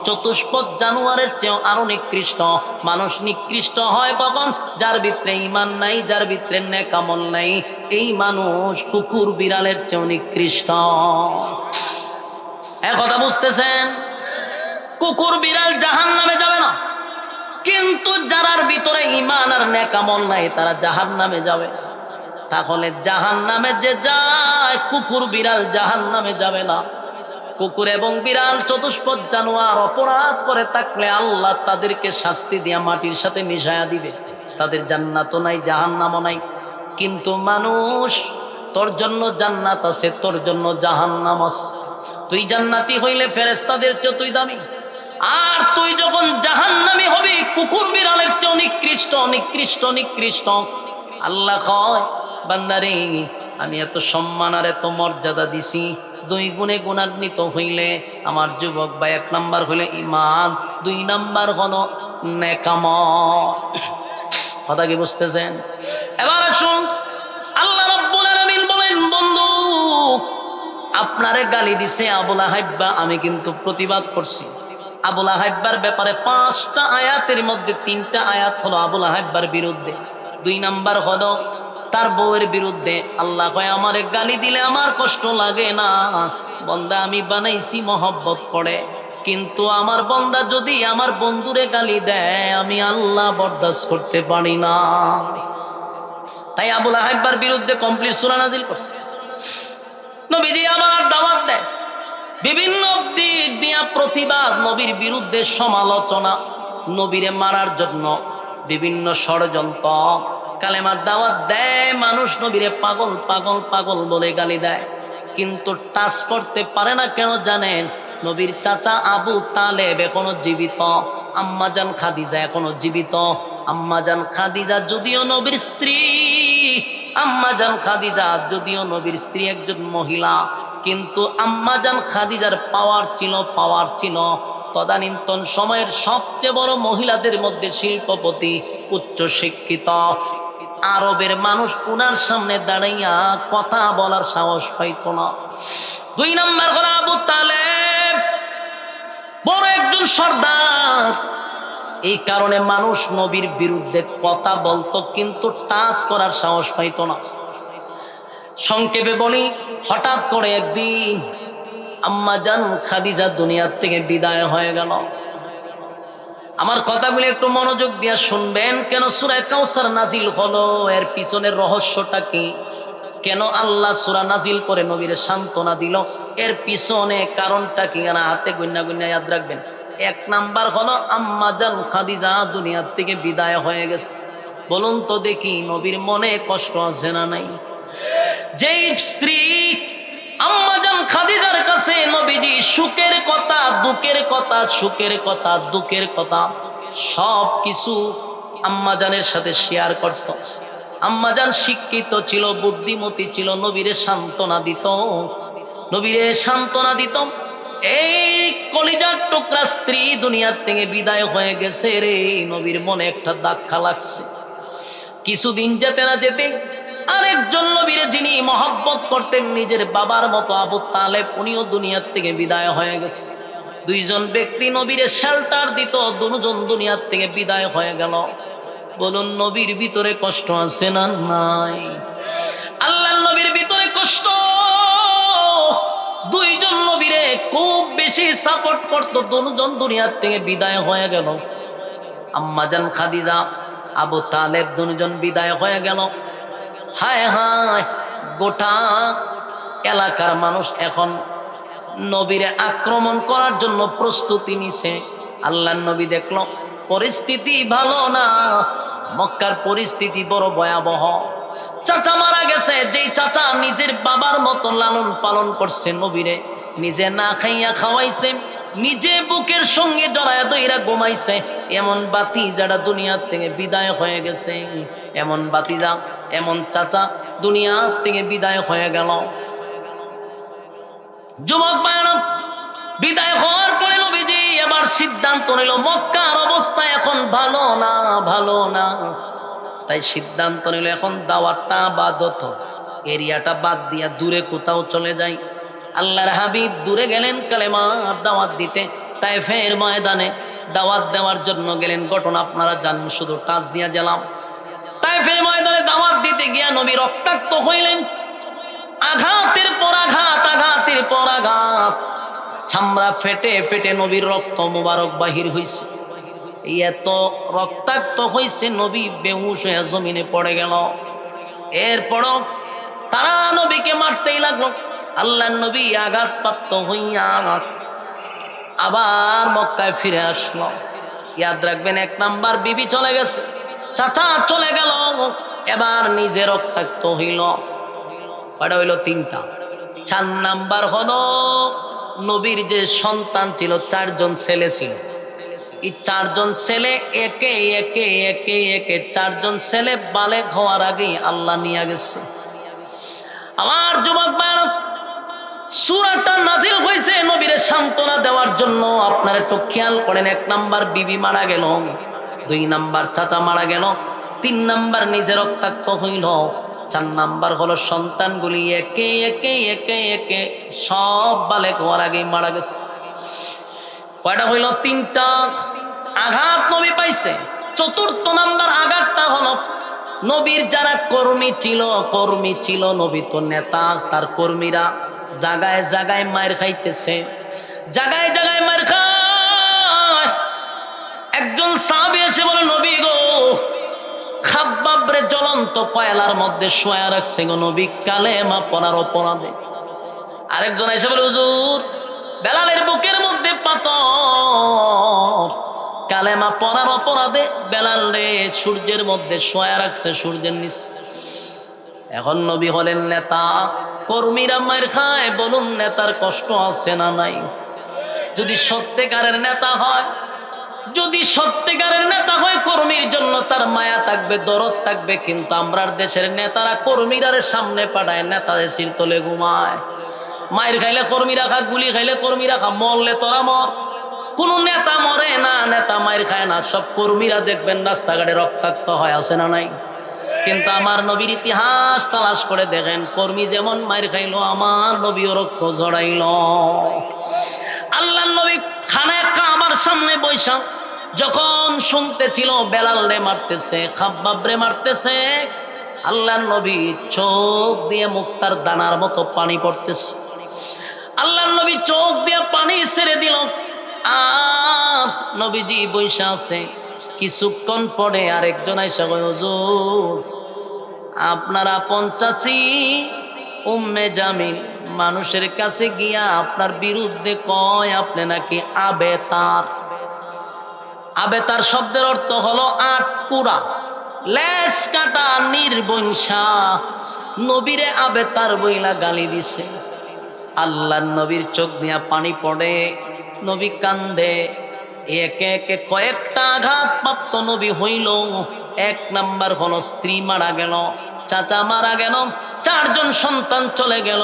চতুষ্পদ জানোয়ারের চেয়েও আরো নিকৃষ্ট। মানুষ নিকৃষ্ট হয় কখন? যার ভিতরে ঈমান নাই, যার ভিতরে নেক আমল নাই। এই মানুষ কুকুর বিড়ালের চেয়েও নিকৃষ্ট। কথা বুঝতেছেন? কুকুর বিড়াল জাহান্নামে যাবে না, কিন্তু যার ভিতরে ঈমান আর নেক আমল নাই তারা জাহান্নামে যাবে। তাহলে জাহান্নামে যে যায়, কুকুর বিড়াল জাহান্নামে যাবে না। কুকুর এবং বিড়াল চতুষ্পদ জানোয়ার অপরাধ করে থাকলে আল্লাহ তাদেরকে শাস্তি দিয়া মাটির সাথে মিশায়া দিবে। তাদের জান্নাতও নাই, জাহান্নামও নাই। কিন্তু মানুষ, তোর জন্য জান্নাত আছে, তোর জন্য জাহান্নাম আছে। তুই জান্নাতি হইলে ফেরেশতাদের চেয়ে তুই দামি। আর তুই যখন জাহান্নামী হবি, কুকুর বিড়ালের চেয়ে নিকৃষ্ট, নিকৃষ্ট, নিকৃষ্ট। আল্লাহ কয় বান্দারে আমি এত সম্মান আর এত মর্যাদা দিছি, দুই গুণে গুণান্বিত হইলে আমার যুবক ভাই, এক নাম্বার হইলে ঈমান, দুই নাম্বার হলো নেক আমল। কথা কি বুঝতেছেন? এবার আসুন, আল্লাহ রাব্বুল আপনারে গালি দিছে আবুল আহাব্বা, আমি কিন্তু প্রতিবাদ করছি। আবুল আহাব্বার ব্যাপারে 5টা আয়াতের মধ্যে 3টা আয়াত হলো আবুল আহাব্বার বিরুদ্ধে, 2 নাম্বার হলো তার বউয়ের বিরুদ্ধে। আল্লাহ কয় আমারে গালি দিলে আমার কষ্ট লাগে না, বন্দা আমি বানাইছি মহব্বত করে, কিন্তু আমার বন্দা যদি আমার বন্ধুরে গালি দেয় আমি আল্লাহ বরদাস্ত করতে পারি না। তাই আবুল আহাব্বার বিরুদ্ধে কমপ্লিট সূরা নাজিল করছে। নবীজি আবার দাওয়াত দেয়, বিভিন্ন দিক দিয়া প্রতিবাদ, নবীর বিরুদ্ধে সমালোচনা, নবীরে মারার জন্য বিভিন্ন ষড়যন্ত্র, কালেমার দাওয়াত দেয়। মানুষ নবীরে পাগল পাগল পাগল বলে গালি দেয়, কিন্তু টাচ করতে পারে না। কেন জানেন? নবীর চাচা আবু তালেব এখনো জীবিত, আম্মাজান খাদিজা এখনো জীবিত। আম্মাজান খাদিজা যদিও নবীর স্ত্রী, আম্মাজান খাদিজা যদিও নবীর স্ত্রী একজন মহিলা, কিন্তু আম্মাজান খাদিজার পাওয়ার ছিল তদানীন্তন সময়ের সবচেয়ে বড় মহিলাদের মধ্যে শিল্পপতি, উচ্চ শিক্ষিত। আরবের মানুষ উনার সামনে দাঁড়াইয়া কথা বলার সাহস পাইত না। 2 নাম্বার হলো আবু তালেব বড় একজন সর্দার, এই কারণে মানুষ নবীর বিরুদ্ধে কথা বলতো, কিন্তু টাচ করার সাহস পাইত না। সংক্ষেপে বলি, হঠাৎ করে একদিন আম্মাজান খাদিজা দুনিয়ার থেকে বিদায় হয়ে গেল। আমার কথাগুলো একটু মনোযোগ দিয়ে শুনবেন। কেন সূরা কাউসার নাজিল হলো, এর পিছনের রহস্যটা কি? কেন আল্লাহ সূরা নাজিল করে নবীরে সান্ত্বনা দিল, এর পিছনে কারণটা কি? না হাতে গুন্না গুন্না ইয়াদ রাখবেন। 1 নাম্বার হলো আম্মাজান খাদিজা দুনিয়ার থেকে বিদায় হয়ে গেছে। বলুন তো দেখি, নবীর মনে কষ্ট আছে না নাই? যেই স্ত্রী আম্মাজান খাদিজার কাছে নবীজি সুখের কথা, দুঃখের কথা, সুখের কথা, দুঃখের কথা সব কিছু আম্মাজানের সাথে শেয়ার করত। আম্মাজান শিক্ষিত ছিল, বুদ্ধিমতী ছিল, নবীরে সান্ত্বনা দিত। এই কলিজার টুকরা স্ত্রী দুনিয়ার থেকে বিদায় হয়ে গেছে রে, নবীর মনে একটা ধাক্কা লাগছে। কিছুদিন যেতে না যেতে আরেকজন নবীরে যিনি মহব্বত করতেন নিজের বাবার মতো, আবু তালেব, উনিও দুনিয়ার থেকে বিদায় হয়ে গেছে। 2 জন ব্যক্তি নবীরে শেল্টার দিত, 2 জন দুনিয়ার থেকে বিদায় হয়ে গেল। বলুন নবীর ভিতরে কষ্ট আছে না নাই? আল্লাহর নবীর ভিতরে কষ্ট। 2 জন নবীরে খুব বেশি সাপোর্ট করত, 2 জন দুনিয়ার থেকে বিদায় হয়ে গেল। আম্মাজান খাদিজা, আবু তালেব 2 জন বিদায় হয়ে গেল। হায় হায়, গোটা এলাকার মানুষ এখন নবীরে আক্রমণ করার জন্য প্রস্তুতি নিছে। আল্লাহর নবী দেখলো পরিস্থিতি ভালো না, মক্কার পরিস্থিতি বড় ভয়াবহ। চাচা মারা গেছে, যেই চাচা নিজের বাবার মতো লালন পালন করছে নবীরে, নিজে না খাইয়া খাওয়াইছে, নিজে বুকের সঙ্গে জড়ায়া দইরা ঘুমাইছে, এমন বাতিজাটা দুনিয়ার থেকে বিদায় হয়ে গেছে। এমন বাতিজা, এমন চাচা দুনিয়া থেকে বিদায় হয়ে গেল। যুবক ভাইরা, বিদায় হওয়ার পরে নবীজি এবার সিদ্ধান্ত নিল মক্কার অবস্থা এখন ভালো না। তাই সিদ্ধান্ত নিল এখন দাওয়াতটা আপাতত এরিয়াটা বাদ দিয়া দূরে কোথাও চলে যাই। আল্লাহর হাবিব দূরে গেলেন কালেমার দাওয়াত দিতে। তায়েফের ময়দানে দাওয়াত দেওয়ার জন্য গেলেন। ঘটনা আপনারা জানেন, শুধু টাচ দিয়া গেলাম। তায়েফের ময়দানে দাওয়াত দিতে গিয়া নবী রক্তাক্ত হইলেন। আঘাতের পর আঘাত, আঘাতের পর আঘাত, চামড়া ফেটে ফেটে নবীর রক্ত মোবারক বাহির হইছে। এত রক্তাক্ত হইছে, নবী বেহুশ হয়ে জমিনে পড়ে গেল। এরপরও তারা নবীকে মারতেই লাগলো। আল্লাহর নবী আঘাতপ্রাপ্ত হইয়া আবার মক্কায় ফিরে আসলো। ইয়াদ রাখবেন, 1 নাম্বার বিবি চলে গেছে, চাচা চলে গেল, এবার নিজে রক্তাক্ত হইল। কয়টা হইল? 3টা। 4 নাম্বার হলো নবীর যে সন্তান ছিল, 4 জন ছেলে ছিল। এই 4 জন ছেলে একে একে একে একে 4 জন ছেলে বালেগ হওয়ার আগেই আল্লাহ নিয়ে গেছে। আমার যুবক ভাইরা, সূরাটা নাজিল হয়েছে নবীরে সান্ত্বনা দেওয়ার জন্য। আপনারা একটু খেয়াল করেন, 1 নাম্বার বিবি মারা গেল, 2 নাম্বার চাচা মারা গেল, 3 নাম্বার নিজে রক্তাক্ত হইল, 4 নাম্বার হলো সন্তানগুলি একে একে একে একে সব বালেক হওয়ার আগেই মারা গেছে। কয়টা হইল? 3টা আঘাত নবী পাইছে। 4র্থ নাম্বার আঘাতটা হলো নবীর যারা কর্মী ছিল, নবী তো নেতা, তার কর্মীরা জায়গায় জায়গায় মার খাইতেছে, জায়গায় জায়গায় মার খায়। একজন সাহাবী এসে বলে, নবী গো, খাব্বাবরে জ্বলন্ত কয়লার মধ্যে শোয়া রাখছে গো নবী, কালেমা পড়ার অপরাধে। আরেকজন এসে বলে, হুজুর, বেলালের বুকের মধ্যে পাথর, কালেমা পড়ার অপরাধে বেলাল রে সূর্যের মধ্যে শোয়া রাখছে, সূর্যের নিচে। এখন নবী হলেন নেতা, কর্মীরা মার খায়, বলুন নেতার কষ্ট আছে না নাই? যদি সত্যিকারের নেতা হয়, কর্মীর জন্য তার মায়া থাকবে, দরদ থাকবে। কিন্তু আমরার দেশের নেতারা কর্মীরারে সামনে পাঠায়, নেতাদের সির তলে ঘুমায়। মায়ের খাইলে কর্মীরা খা, গুলি খাইলে কর্মীরা খা, মরলে তোরা মর। কোন নেতা মরে না, নেতা মায়ের খায় না, সব কর্মীরা দেখবেন রাস্তাঘাটে রক্তাক্ত হয়, আছে না নাই? কিন্তু আমার নবীর ইতিহাস তালাশ করে দেখেন, কর্মী যেমন মায়ের খাইলো, আমার নবীও রক্ত ঝরাইল। আল্লাহ নবী খানে কাবার সামনে বৈশা যখন শুনতেছিল বেলাল রে মারতেছে, খাব্বাব রে মারতেছে, আল্লাহ নবী চোখ দিয়ে মুক্তার দানার মতো পানি পড়তেছে। আল্লাহ নবী চোখ দিয়ে পানি ছেড়ে দিল। আর নবীজি বৈশা আছে। কিছুক্ষণ পরে আরেকজন আইসা কয়, হুজুর, আপনারা পঞ্চাশি উম্মে জামিল মানুষের কাছে গিয়া আপনার বিরুদ্ধে কয় আপনি নাকি আবেতার। আবেতার শব্দের অর্থ হলো আটকুড়া, লেস কাটা, নির্বংশা। নবীরে আবেতার বইলা গালি দিছে। আল্লাহ নবীর চোখ দিয়া পানি পড়ে, নবী কান্দে। একে একে কয়েকটা আঘাত প্রাপ্ত নবী হইল। 1 নাম্বার হলো স্ত্রী মারা গেল, চাচা মারা গেল, 4 জন সন্তান চলে গেল,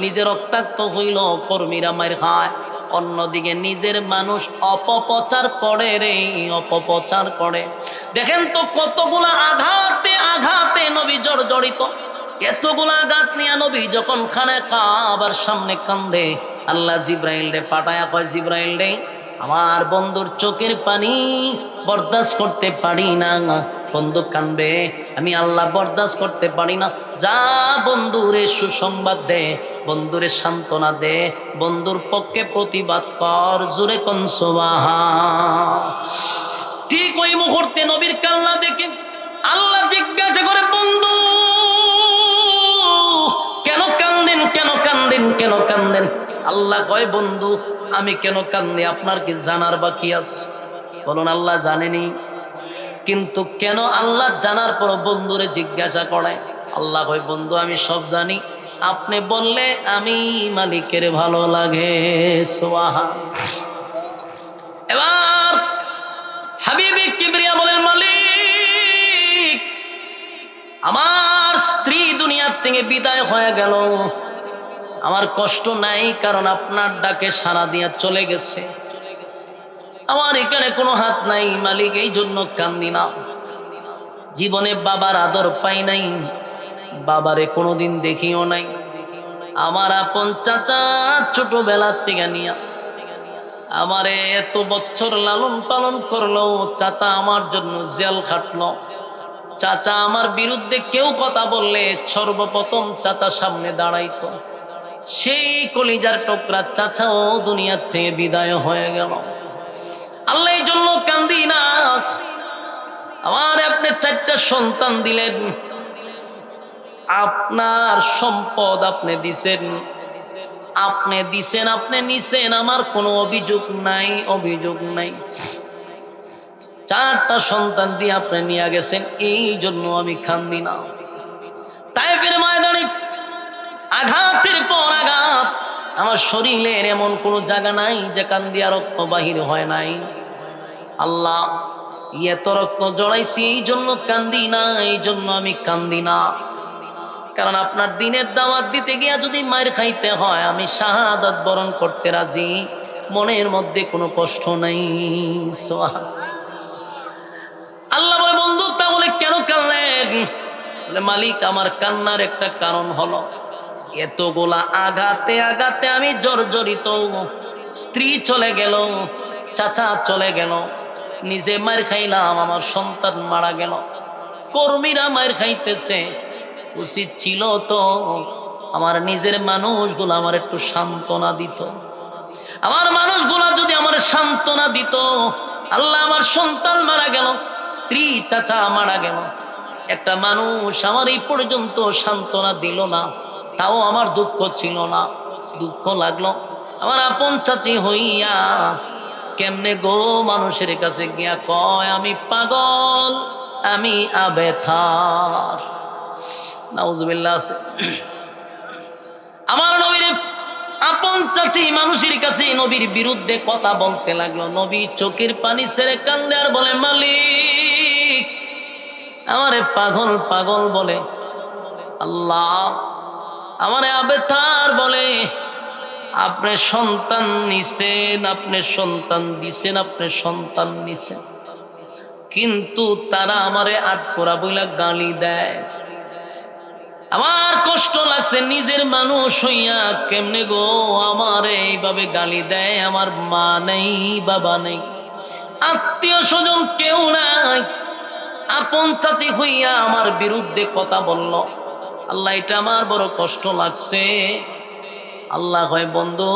নিজে রক্তাক্ত হইল, কর্মীরা মার খায়। অন্যদিকে নিজের মানুষ অপপ্রচার করে রে, অপপ্রচার করে। দেখেন তো কতগুলা আঘাতে আঘাতে নবী জর্জরিত। এতগুলা আঘাত নিয়ে নবী যখন খানে কাবার সামনে কান্দে, আল্লাহ জিব্রাইল রে পাঠায়া কয়, জিব্রাইল রে, আমার বন্ধুর চোখের পানি বরদাস্ত করতে পারি না, বন্ধু কানবে, আমি আল্লাহ বরদাস্ত করতে পারি না। যা বন্ধুরে সুসংবাদ দে, বন্ধুরে সান্ত্বনা দে, বন্ধুর পক্ষে প্রতিবাদ কর, জোরে কোন সুবহান। ঠিক ওই মুহূর্তে নবীর কান্না দেখে আল্লাহ জিজ্ঞাসা করে, বন্ধু কেন কান্দেন, কেন কান্দেন, কেন কান্দেন? আল্লাহ কয়, বন্ধু আমি কেন কান্দি আপনার কি জানার বাকি আছে? বলুন, আল্লাহ জানেনি, কিন্তু কেন আল্লাহ জানার পর বন্ধুরে জিজ্ঞাসা করে? আল্লাহ কয়, বন্ধু আমি সব জানি, আপনি বললে আমি মালিকের ভালো লাগে। সুবহান। এবার হাবিবি কিবরিয়া বলেন, মালিক, আমার স্ত্রী দুনিয়ার থেকে বিদায় হয়ে গেল, আমার কষ্ট নাই, কারণ আপনার ডাকে সাড়া দিয়া চলে গেছে। আমার এখানে কোনো হাত নাই মালিক, এই জন্য কান্দি না। জীবনে বাবার আদর পাই নাই, বাবারে কোনোদিন দেখিও নাই। আমার আপন চাচা ছোটবেলার থেকে নিয়া আমারে এত বছর লালন পালন করলো, চাচা আমার জন্য জেল খাটলো। চাচা আমার বিরুদ্ধে কেউ কথা বললে সর্বপ্রথম চাচা সামনে দাঁড়াইতো। সেই কলিজার টুকরা চাচাও দুনিয়ার থেকে বিদায় হয়ে গেল। আল্লাহ এই জন্য কান্দি না। আমার আপনি 4টা সন্তান দিলেন, আপনার সম্পদ আপনি দিছেন, আপনি নিছেন, আমার কোনো অভিযোগ নাই, অভিযোগ নাই। 4টা সন্তান দিয়ে আপনি নিয়ে গেছেন, এই জন্য আমি কান্দি না। তায়েফের ময়দানে আঘাতের পর আঘাত, আমার শরীরের এমন কোনো জায়গা নাই যেখান দিয়া রক্ত বাহির হয় নাই। আল্লাহ এত রক্ত জড়াইছি, এই জন্য কান্দি না, এই জন্য আমি কান্দি না। কারণ আপনার দিনের দাওয়াত দিতে গিয়া যদি মার খাইতে হয়, আমি শাহাদাত বরণ করতে রাজি, মনের মধ্যে কোনো কষ্ট নাই। আল্লাহ বলে, বন্ধু তাহলে কেন কাঁদলেন? বলে মালিক আমার কান্নার একটা কারণ হলো এতগুলা আঘাতে আঘাতে আমি জর্জরিত, স্ত্রী চলে গেল, চাচা চলে গেল, নিজে মার খাইলাম, আমার সন্তান মারা গেল, কর্মীরা মার খাইতেছে। উচিত ছিল তো আমার নিজের মানুষগুলো আমার একটু সান্ত্বনা দিত, আমার মানুষগুলা যদি আমার সান্ত্বনা দিত। আল্লাহ আমার সন্তান মারা গেল, স্ত্রী চাচা মারা গেল, একটা মানুষ আমার এই পর্যন্ত সান্ত্বনা দিল না, তাও আমার দুঃখ ছিল না। দুঃখ লাগলো আমার আপন চাচি হইয়া কেমনে গো মানুষের কাছে গিয়া কয় আমি পাগল, আমি আবেথার। নাউজুবিল্লাহ আছে। আমার নবীর আপন চাচি মানুষের কাছে নবীর বিরুদ্ধে কথা বলতে লাগলো। নবী চোখের পানি ছেড়ে কান্দে আর বলে মালিক আমারে পাগল পাগল বলে, আল্লাহ আমারে আবেতার বলে। আপনি সন্তান নিছেন, আপনি সন্তান দিছেন, আপনি সন্তান নিছেন, কিন্তু তারা আমারে আটপোড়া বইলা গালি দেয়। আমার কষ্ট লাগছে, নিজের মানুষ হইয়া কেমনে গো আমারে এইভাবে গালি দেয়। আমার মা নেই, বাবা নেই, আত্মীয় স্বজন কেউ নাই, আপন চাচি হইয়া আমার বিরুদ্ধে কথা বলল। আল্লাহ এটা আমার বড় কষ্ট লাগছে। আল্লাহ হয় বন্ধু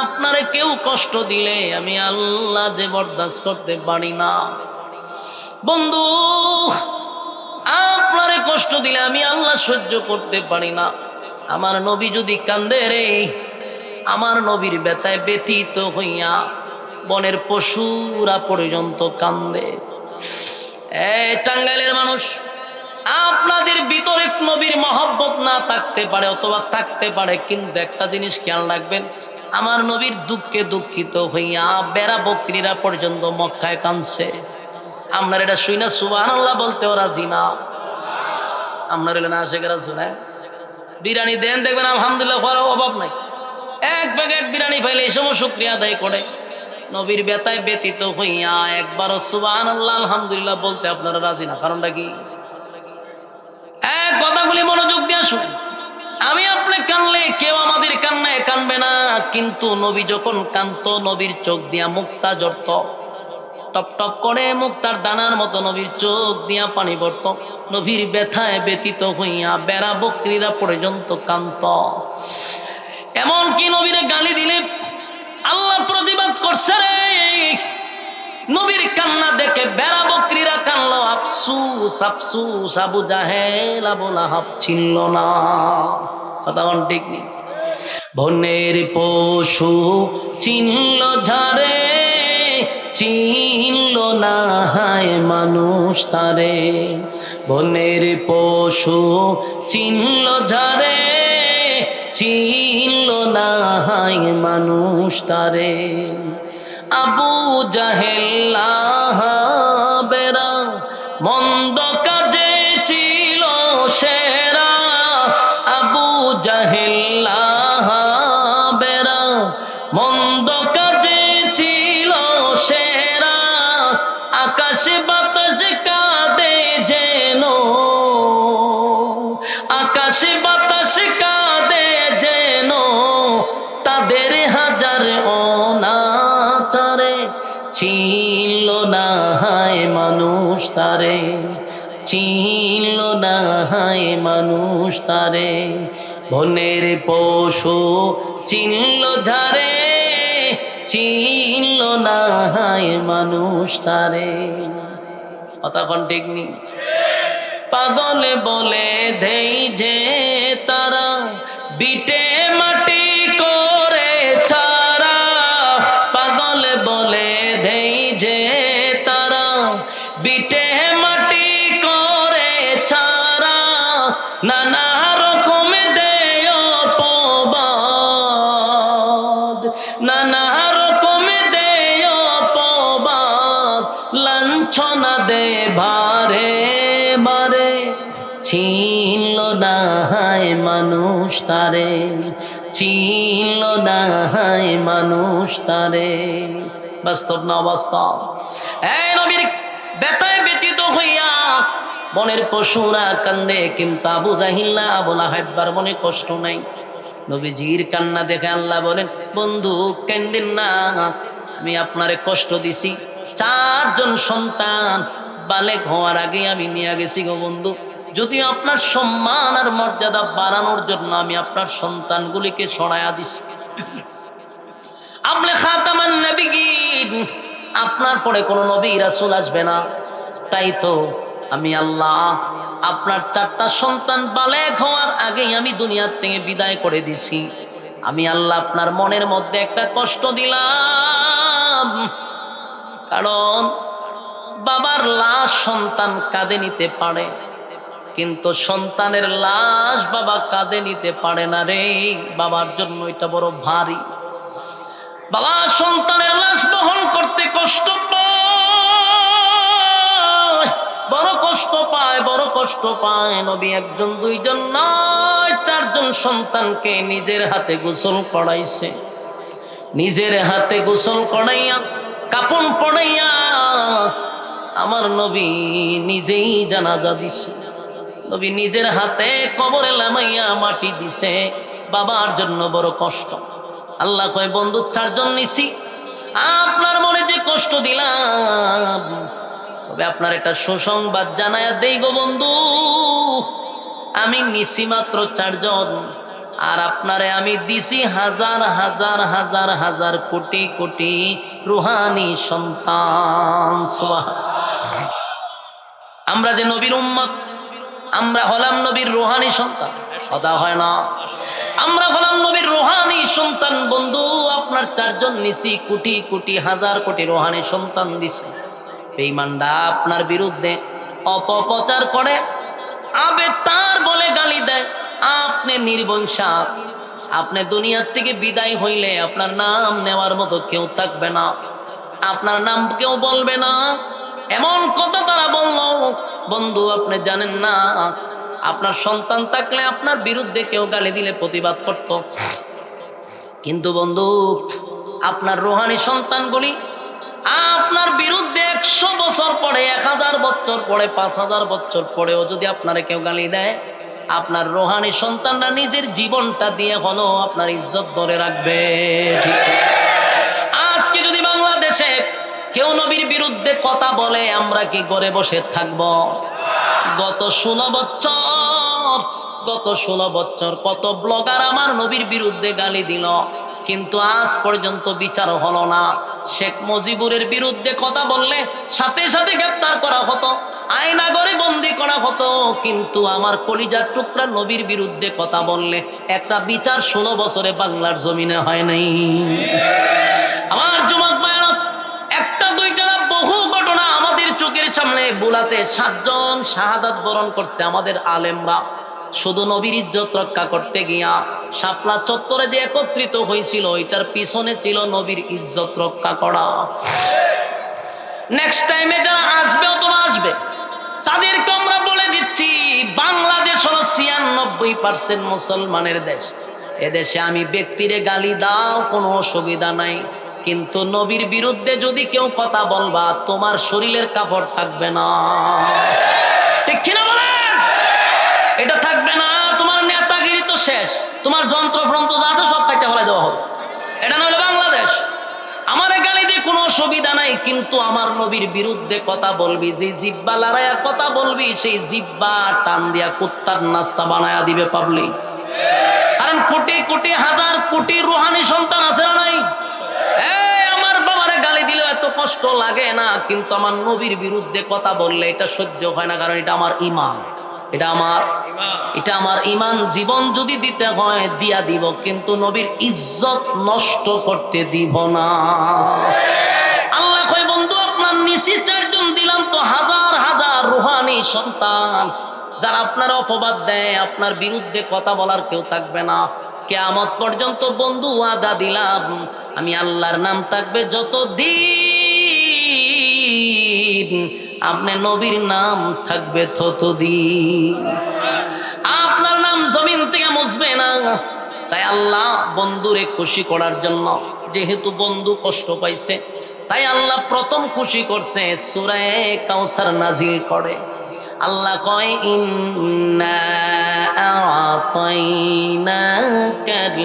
আপনারে কেউ কষ্ট দিলে আমি আল্লাহ যে বরদাস্ত করতে পারি না। বন্ধু আপনারে কষ্ট দিলে আমি আল্লাহ সহ্য করতে পারি না। আমার নবী যদি কান্দে রে, আমার নবীর ব্যথায় ব্যথিত হইয়া বনের পশুরা পর্যন্ত কান্দে। টাঙ্গাইলের মানুষ, আপনাদের ভিতরে নবীর মহব্বত না থাকতে পারে অথবা থাকতে পারে, কিন্তু একটা জিনিস খেয়াল রাখবেন, আমার নবীর দুঃখে দুঃখিত হইয়া বেড়া বকরিরা পর্যন্ত মক্কায় কাঁদছে। আপনার এটা শুই না সুবহানাল্লাহ বলতে ওরা জিনা। আপনার এলে না শেখেরা শুনে বিরিয়ানি দেন, দেখবেন আলহামদুলিল্লাহ করার অভাব নাই। এক প্যাকেট বিরিয়ানি পাইলে এই সময় শুকরিয়া আদায় করে। নবীর ব্যথায় ব্যতীত হইয়া একবারও সুবহানাল্লাহ আলহামদুলিল্লাহ বলতে আপনারা রাজি না। কারণটা কি? কথাগুলি মনোযোগ দিয়ে শুনেন। আমি আপনি কানলে কেউ আমাদের কান্নায় কানবে না, কিন্তু নবী যখন কান্ত নবীর চোখ দিয়া মুক্তা জড়ত, টপ টপ করে মুক্তার দানার মতো নবীর চোখ দিয়া পানি পড়ত। নবীর ব্যথায় ব্যতীত হইয়া বেড়া বকরিরা পর্যন্ত কান্ত। এমনকি নবীরে গালি দিলে আল্লাহ প্রতিবাদ করছে রে। নবীর কান্না দেখে বেড়া বকরিরা কানলো, আফসুস আফসুস আবু জাহেল আবু লাহাব ছিল না। কথা ঠিক নেই। বনের পশু চিনল ঝারে, চিনল না হায় মানুষ তারে। বনের পশু চিনল ঝারে, চিনল না হায় মানুষ তারে। আবু জাহেল বেরা মন্দ কাজে ছিল সেরা। আবু জাহেল বেরা মন্দ কাজে ছিল সেরা। আকাশ বাতাস কাঁদে যেন, আকাশ বাতাস কাঁদে যেন, তাদের হাজার অনাচারে। ছিল না হায় মানুষ তারে, ছিল না হায় মানুষ তারে। বনের পশু চিনল ঝারে, চিনল না হায় মানুষ তারে। কথা কোন ঠিক নেই? পাগলে বলে দেই যে তারা বিটে মাটি করে ছাড়া। পাগলে বলে দেই যে তারা বিটে মাটি করে ছাড়া। নানা রকম দেয় অপবাদ, নানা রকম দেয় অপবাদ, লাঞ্ছনা দে ভারে বারে। ছিল না হায় মানুষ তারে, ছিল না হায় মানুষ তারে। বাস্তব না অবাস্তব? নবীর ব্যথায় ব্যতীত হইয়া বনের পশুরা কান্দে, কিন্তু আবু জাহিল আবু লাহাববার মনে কষ্ট নাই। নবীজির কান্না দেখে আল্লাহ বলেন, বন্ধু কান্দেন না, আমি আপনারে কষ্ট দিছি, 4 জন সন্তান বালেগ হওয়ার আগে আমি নিয়ে গেছি গো বন্ধু। যদিও আপনার সম্মান আর মর্যাদা বাড়ানোর জন্য আমি আপনার সন্তানগুলিকে ছড়াইয়া দিছি। আপনি খাতামান নবিয়্যিন, আপনার পরে কোনো নবী রাসূল আসবে না, তাই তো আমি আল্লাহ আপনার 4টা সন্তান বালেগ হওয়ার আগেই আমি দুনিয়ার থেকে বিদায় করে দিছি। আমি আল্লাহ আপনার মনের মধ্যে একটা কষ্ট দিলাম, কারণ বাবার লাশ সন্তান কাঁধে নিতে পারে, কিন্তু সন্তানের লাশ বাবা কাঁধে নিতে পারে না রে। বাবার জন্য এটা বড় ভারী। বাবা সন্তানের লাশ বহন করতে কষ্ট পায়, বড় কষ্ট পায়, বড় কষ্ট পায়। নবী 1 জন 2 জন নয়, 4 জন সন্তানকে নিজের হাতে গোসল করাইছে। নিজের হাতে গোসল করাইয়া কাপড় পরাইয়া আমার নবী নিজেই জানাজা দিছে। নবী নিজের হাতে কবরে নামাইয়া মাটি দিছে। বাবার জন্য বড় কষ্ট। আল্লাহ কয়, বন্ধু 4 জন নিছি, আপনার মনে যে কষ্ট দিলাম, তবে আপনার একটা সুসংবাদ জানায়া দেই গো বন্ধু, আমি নিছি মাত্র 4 জন, আর আপনারে আমি দিছি হাজার হাজার হাজার হাজার কোটি কোটি রুহানি সন্তান। সুবহানাল্লাহ। আমরা যে নবীর উম্মত, আমরা হলাম নবীর রুহানি সন্তান, কথা হয় না? আমরা হলাম নবীর রুহানি সন্তান। বন্ধু আপনার 4 জন নিছি, কোটি কোটি হাজার কোটি রুহানি সন্তান দিছে। বেঈমানরা আপনার বিরুদ্ধে অপপ্রচার করে, আবে তার বলে গালি দেয়, আপনি নির্বংশা, আপনি দুনিয়ার থেকে বিদায় হইলে আপনার নাম নেওয়ার মতো কেউ থাকবে না, আপনার নাম কেউ বলবে না, এমন কথা তারা বলল। বন্ধু আপনি জানেন না, আপনার সন্তান থাকলে আপনার বিরুদ্ধে কেউ গালি দিলে প্রতিবাদ করত, কিন্তু বন্ধু আপনার রুহানি সন্তানগুলি আপনার বিরুদ্ধে 100 বছর পরে, 1000 বছর পরে, 5000 বছর পরেও যদি আপনারে কেউ গালি দেয়, আপনার রুহানি সন্তানরা নিজের জীবনটা দিয়ে হলো আপনার ইজ্জত ধরে রাখবে। ঠিক আজকে যদি বাংলাদেশে কেউ নবীর বিরুদ্ধে কথা বলে, আমরা কি ঘরে বসে থাকব? গত 16 বছর কত ব্লগার আমার নবীর বিরুদ্ধে গালি দিল, কিন্তু আজ পর্যন্ত বিচার হলো না। শেখ মুজিবুরের বিরুদ্ধে কথা বললে সাথে সাথে গ্রেফতার করা হতো, আয়নাঘরে বন্দি করা হতো, কিন্তু আমার কলিজার টুকরা নবীর বিরুদ্ধে কথা বললে একটা বিচার 16 বছরে বাংলার জমিনে হয় নাই। আমার যুবক ভাইরা, একটা দুইটা বহু ঘটনা আমাদের চোখের সামনে। বুলাতে 7 জন শাহাদাত বরণ করছে আমাদের আলেমরা, শুধু নবীর ইজ্জত রক্ষা করতে গিয়া। শাপলা চত্বরে যে একত্রিত হয়েছিল, এটার পিছনে ছিল নবীর ইজ্জত রক্ষা করা। নেক্সট টাইমে যারা আসবে অথবা আসবে, তাদেরকে আমরা বলে দিচ্ছি, বাংলাদেশ হলো 96% মুসলমানের দেশ। এদেশে আমি ব্যক্তিরে গালি দাও, কোনো অসুবিধা নাই, কিন্তু নবীর বিরুদ্ধে যদি কেউ কথা বলবা, তোমার শরীরের কাপড় থাকবে না। ঠিক কিনা বলেন? এটা থাকবে না। তোমার নেতাগিরি তো শেষ, তোমার যন্ত্রফ্রন্ত্র যা আছে সব কাটতে ফেলে দেওয়া হবে। এটা না হলে বাংলাদেশ। আমার গালি দিয়ে কোনো অসুবিধা নাই, কিন্তু আমার নবীর বিরুদ্ধে কথা বলবি, যে জিব্বা লড়াইয়া কথা বলবি, সেই জিব্বা টান দিয়া কুত্তার নাস্তা বানায়া দিবে পাবলিক। কারণ কোটি কোটি হাজার কোটি রুহানি সন্তান আছে না নাই? আমার বাবারে গালি দিলেও এত কষ্ট লাগে না, কিন্তু আমার নবীর বিরুদ্ধে কথা বললে এটা সহ্য হয় না, কারণ এটা আমার ঈমান, এটা আমার ঈমান। জীবন যদি দিতে হয় দিয়া দিব, কিন্তু নবীর ইজ্জত নষ্ট করতে দিব না। আল্লাহ কয়, বন্ধু আপনার নিচে 4 জন দিলাম, তো হাজার হাজার রুহানি সন্তান, যারা আপনার অপবাদ দেয়, আপনার বিরুদ্ধে কথা বলার কেউ থাকবে না। কিয়ামত পর্যন্ত বন্ধু ওয়াদা দিলাম, আমি আল্লাহর নাম থাকবে যতদিন, আপনি নবীর নাম থাকবে ততদিন। আপনার নাম জমিন থেকে মুছবে না। তাই আল্লাহ বন্ধুরে খুশি করার জন্য, যেহেতু বন্ধু কষ্ট পাইছে, তাই আল্লাহ প্রথম খুশি করছে সূরা কাউসার নাজিল করে। আল্লাহ কয় ইন্না আ'তাইনাকাল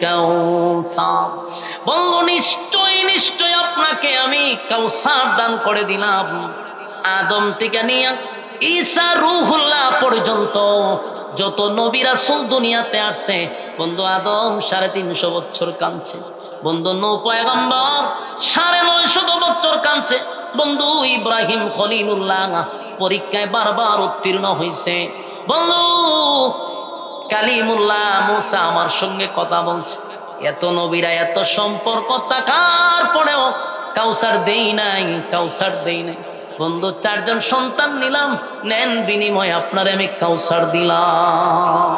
কাউসার, বন্ধু নিশ্চয় নিশ্চয় আপনাকে আমি কাউসার দান করে দিলাম। আদম থেকে নিয়ে ঈসা রূহুল্লাহ পর্যন্ত যত নবী রাসূল দুনিয়াতে আসছে, বন্ধু আদম 350 বছর কাঁদছে, বন্ধু নূহ পয়গম্বর 950 বছর কাঁদছে, বন্ধু ইব্রাহিম খলিলুল্লাহ পরীক্ষায় বারবার উত্তীর্ণ হয়েছে, বন্ধু কালিমুল্লাহ মুসা আমার সঙ্গে কথা বলছে। এত নবীরা এত সম্পর্ক থাকার পরেও কাউসার দেই নাই, কাউসার দেই নাই। বন্ধু 4 জন সন্তান নিলাম, নেন বিনিময় আপনারে আমি কাউসার দিলাম।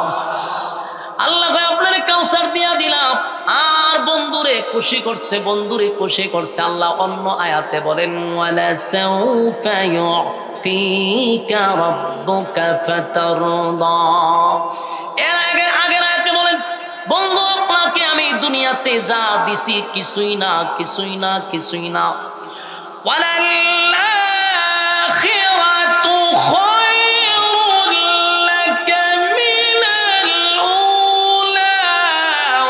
আল্লাহ ভাই আপনারে কাউসার দিয়া দিলাম। আর বন্ধুরে খুশি করছে, বন্ধুরে খুশি করছে। আল্লাহ অন্য আয়াতে বলেন ওয়ালা সাউফা ইউতিকা রাব্বুকা ফাতারদা। এর আগের আয়াতে বলেন বন্ধু আপনাকে আমি দুনিয়াতে যা দিছি কিছুই না, কিছুই না, কিছুই না। ওয়ালাল আখিরাতু খায়রুল লাকা মিনাল উলা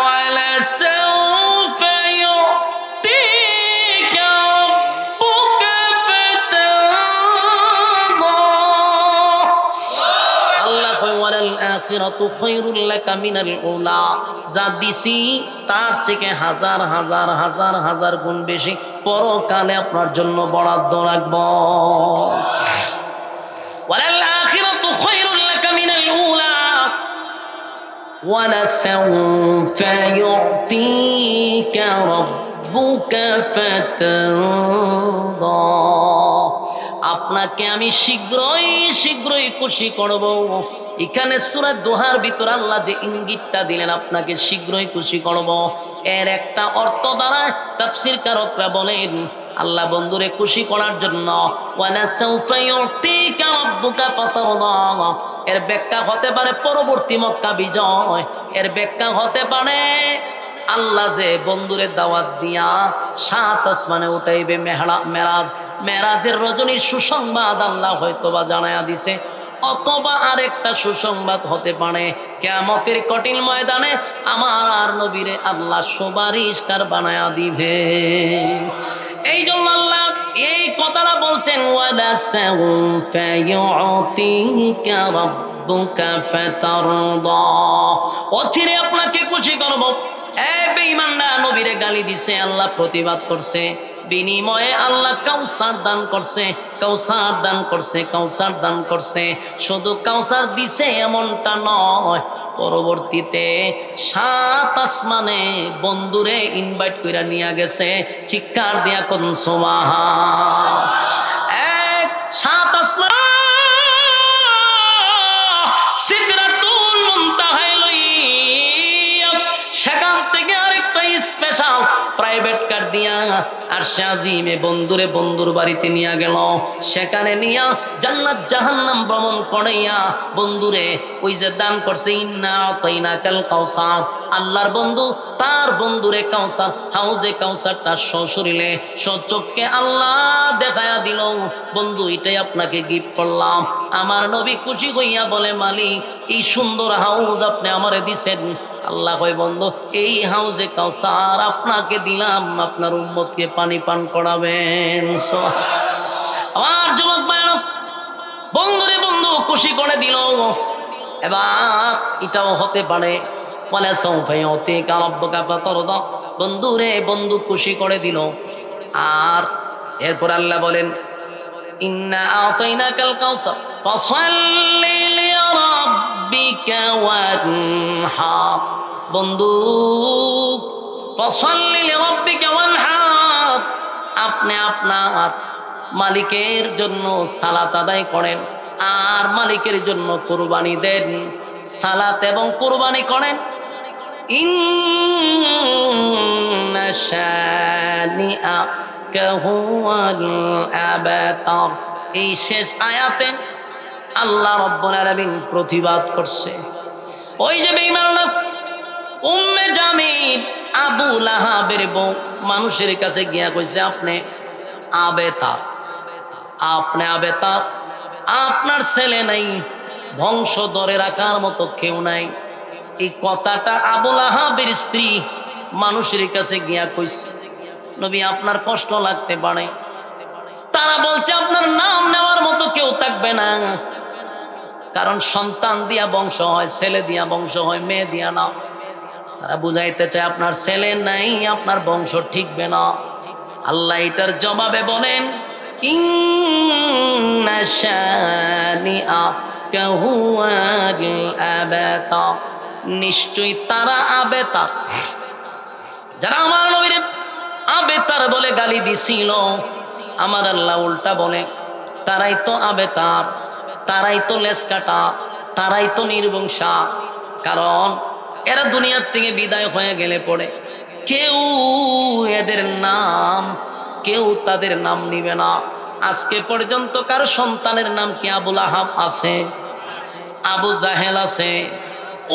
ওয়ালা সাউফা ইউতিকা রাব্বুকা ফাতারদা। আল্লাহ কয় ওয়ালাল আখিরাতু খায়রুল লাকা মিনাল উলা, যা দিছি তার থেকে হাজার হাজার হাজার হাজার গুণ বেশি পরকালে আপনার জন্য বরাদ্দ রাখব। ওয়ালাল আখিরাতু খায়রুল লাকা মিনাল উলা ওয়ালা সাউফা ইউতিকা রাব্বুকা ফাতারদা। আপনাকে আমি শীঘ্রই শীঘ্রই খুশি করব। এখানে সূরা দোহার ভিতর আল্লাহ যে ইঙ্গিতটা দিলেন আপনাকে শীঘ্রই খুশি করব, এর একটা অর্থ দ্বারা তাফসীর কারকরা বলেন আল্লাহ বন্ধুরে খুশি করার জন্য ওয়ালা সাউফা ইউতিকা রাব্বুকা ফাতারদা, এর ব্যাখ্যা হতে পারে পরবর্তী মক্কা বিজয়, এর ব্যাখ্যা হতে পারে আল্লাহ যে বন্ধুরে দাওয়াত দিয়া 7 আসমানে উঠাইবে, মেরাজের রজনীর সুসংবাদ আল্লাহ হয়তোবা জানায়া দিছে। অথবা আরেকটা সুসংবাদ হতে পারে কিয়ামতের কঠিন ময়দানে আমার আর নবীরে আল্লাহ সুপারিশকার বানায়া দিবে। এই জন্য আল্লাহ এই কথাটা বলছেন ওয়ালা সাউফা ইউতিকা রাব্বুকা ফাতারদা, অচিরে আপনাকে খুশি করব। এই বেঈমানরা নবীরে গালি দিছে, আল্লাহ প্রতিবাদ করছে, বিনিময়ে আল্লাহ কাউসার দান করছে, কাউসার দান করছে, কাউসার দান করছে। শুধু কাউসার দিছে এমনটা নয়, পরবর্তীতে 7 আসমানে বন্ধুরে ইনভাইট কইরা নিয়ে গেছে। চিৎকার দিয়া কোন সুবহান। 7 আসমান সিদরাতুল মুনতাহায় লইয়া সেখান থেকে আরেকটা স্পেশাল প্রাইভেট কার দিয়া আরশে আজিমে বন্ধুরে বন্ধুর বাড়িতে নিয়ে গেল। সেখানে নিয়া জান্নাত জাহান্নাম ভ্রমণ করাইয়া বন্ধুরে ওই যে দান করছে ইন্না আ'তাইনাকাল কাউসার, আল্লাহর বন্ধু তার বন্ধুরে কাউসার, হাউজে কাউসার তার সশরীরে সচক্ষে আল্লাহ দেখায়া দিল, বন্ধু এটাই আপনাকে গিফট করলাম। আমার নবী খুশি হইয়া বলে মালিক এই সুন্দর হাউজ আপনি আমারে দিছেন। আল্লাহ কয় বন্ধু এই হাউজে কাউসার আপনাকে দিলাম, আপনার উম্মতকে পানি পান করাবেন। আমার যুবক ভাইরা বন্ধুরে বন্ধু খুশি করে দিল। এবার এটাও হতে পারে ওয়ালা সাউফা ইউতিকা রাব্বুকা ফাতারদা, বন্ধুরে বন্ধু খুশি করে দিল। আর এরপর আল্লাহ বলেন ইন্না আ'তাইনাকাল কাউসার ফাসাল্লি লিরাব্বিকা ওয়ানহার, বন্ধু ফাসাল্লি লিরাব্বিকা ওয়ানহার, আপনি আপনার মালিকের জন্য সালাত আদায় করেন আর মালিকের জন্য কুরবানি দেন, সালাত এবং কুরবানি করেন। ইন্না শানিআকা হুয়াল আবতার, এই শেষ আয়াতে আল্লাহ রাব্বুল আলামিন প্রতিবাদ করছে। ওই যে বেঈমানরা উম্মে জামিল আবু লাহাবের বউ মানুষের কাছে গিয়া কইছে আপনি আবেতার, আপনি আবেতার, আপনার ছেলে নাই, বংশ ধরে রাখার মতো কেউ নাই। এই কথাটা আবুল আহাবের স্ত্রী মানুষের কাছে গিয়া কইছে, নবী আপনার কষ্ট লাগতে পারে। তারা বলছে আপনার নাম নেওয়ার মতো কেউ থাকবে না, কারণ সন্তান দিয়া বংশ হয়, ছেলে দিয়া বংশ হয়, মেয়ে দিয়া না। তারা বুঝাইতে চায় আপনার ছেলে নাই, আপনার বংশ ঠিকবে না। আল্লাহ এটার জবাবে বলেন, ইন্না শানিআকা হুয়াল আবতার, নিশ্চয়ই তারা আবেতার, যারা আমার নবীর আবেতার বলে গালি দিছিল, আমার আল্লাহ উল্টা বলে তারাই তো আবেতার, তারাই তো লেজ কাটা, তারাই তো নির্বংশা। কারণ এরা দুনিয়ার থেকে বিদায় হয়ে গেলে পড়ে কেউ এদের নাম, কেউ তাদের নাম নিবে না। আজকে পর্যন্ত কার সন্তানের নাম কি আবুল আহাব আছে, আবু জাহেল আছে,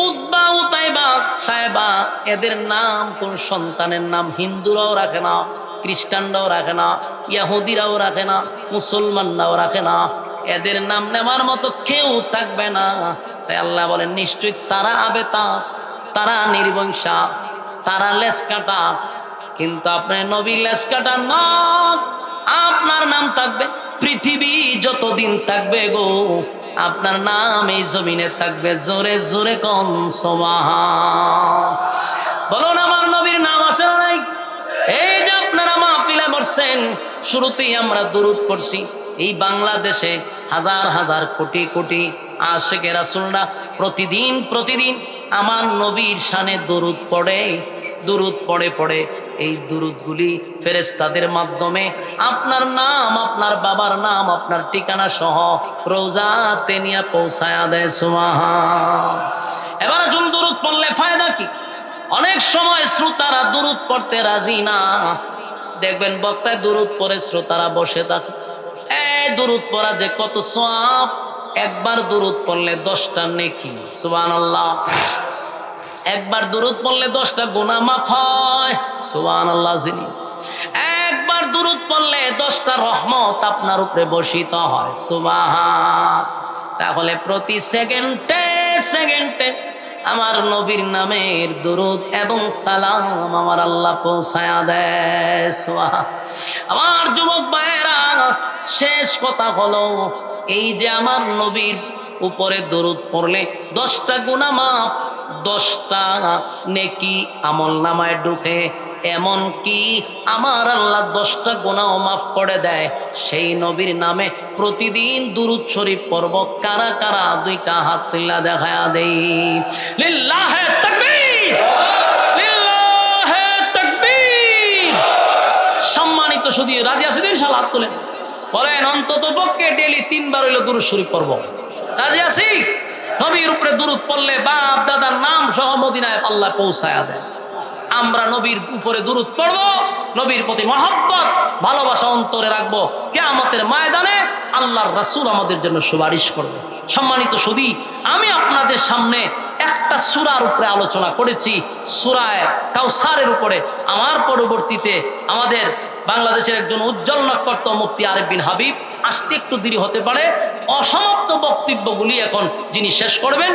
উতবা উতাইবা সাহেবা, এদের নাম কোন সন্তানের নাম হিন্দুরাও রাখে না, খ্রিস্টানরাও রাখে না, ইহুদিরাও রাখে না, মুসলমানরাও রাখে না। এদের নাম নেওয়ার মতো কেউ থাকবে না। তাই আল্লাহ বলেন নিশ্চয়ই তারা আবেতা, তারা নির্বংশা, তারা লেজ কাটা। কিন্তু আপনার নবী লেজ কাটা না, আপনার নাম থাকবে পৃথিবী যতদিন থাকবে গো, আপনার নাম এই জমিনে থাকবে। জোরে জোরে কোন সুবহান। বলুন আমার নবীর নাম আছে না নাই? এই যে আপনারা মাহফিলে বসছেন, শুরুতেই আমরা দুরূদ পড়ছি। এই বাংলাদেশে হাজার হাজার কোটি কোটি আশিকে রাসূলরা প্রতিদিন আমার নবীর শানে দুরূদ পড়ে, দুরূদ পড়ে পড়ে এই দুরূদগুলি ফেরেশতাদের মাধ্যমে আপনার নাম, আপনার বাবার নাম, আপনার ঠিকানা সহ রওজাতে নিয়ে পৌঁছায়া দেয়। সুবহান। এবার যখন দুরূদ পড়লে ফায়দা কি? অনেক সময় শ্রোতারা দুরূদ পড়তে রাজি না, দেখবেন বক্তায় দুরূদ পড়ে শ্রোতারা বসে থাকে। এই দুরূদ পড়া যে কত সওয়াব, একবার দুরূদ পড়লে 10টা নেকি। সুবহানাল্লাহ। একবার দুরূদ পড়লে 10টা গুনাহ মাফ হয়। সুবহানাল্লাহ। একবার দুরূদ পড়লে 10টা রহমত আপনার উপরে বর্ষিত হয়। সুবহান। তাহলে প্রতি সেকেন্ডে সেকেন্ডে আমার নবীর নামের দুরূদ এবং সালাম আমার আল্লাহ পৌঁছায়া দেয়। সুবহান। আমার যুবক ভাইয়েরা, শেষ কথা হলো এই যে আমার নবীর উপরে দুরূদ পড়লে 10টা গুনাহ মাফ, 10টা নেকি আমল নামায় ঢুকে, এমন কি আমার আল্লাহ 10টা গুনাহ মাফ করে দেয়। সেই নবীর নামে প্রতিদিন দুরূদ শরীফ পড়ব। কারা কারা 2টা হাত তুলে দেখায়া দেই। লিল্লাহে তাকবীর, লিল্লাহে তাকবীর। সম্মানিত শুধু রাজি আছেন ইনশাআল্লাহ? হাত তুলেন, বলেন অন্তত পক্ষে ডেইলি 3 বার হইলো দুরূদ শরীফ পড়ব। রাজি আছি? নবীর উপরে দুরূদ পড়লে বাপ দাদার নাম সহ মদিনায় আল্লাহ পৌঁছায়া দেয়। আমরা নবীর উপরে দুরূদ পড়ব, নবীর প্রতি মহব্বত ভালোবাসা অন্তরে রাখবো। কিয়ামতের ময়দানে আল্লাহর রাসূল আমাদের জন্য সুপারিশ করবে। সম্মানিত সুধী, আমি আপনাদের সামনে একটা সূরার উপরে আলোচনা করেছি, সূরা কাউসারের উপরে। আমার পরবর্তীতে আমাদের বাংলাদেশের একজন উজ্জ্বল নক্ষত্র মুফতি আরিফ বিন হাবিব আসতে একটু দেরি হতে পারে। অসমাপ্ত বক্তব্যগুলি এখন যিনি শেষ করবেন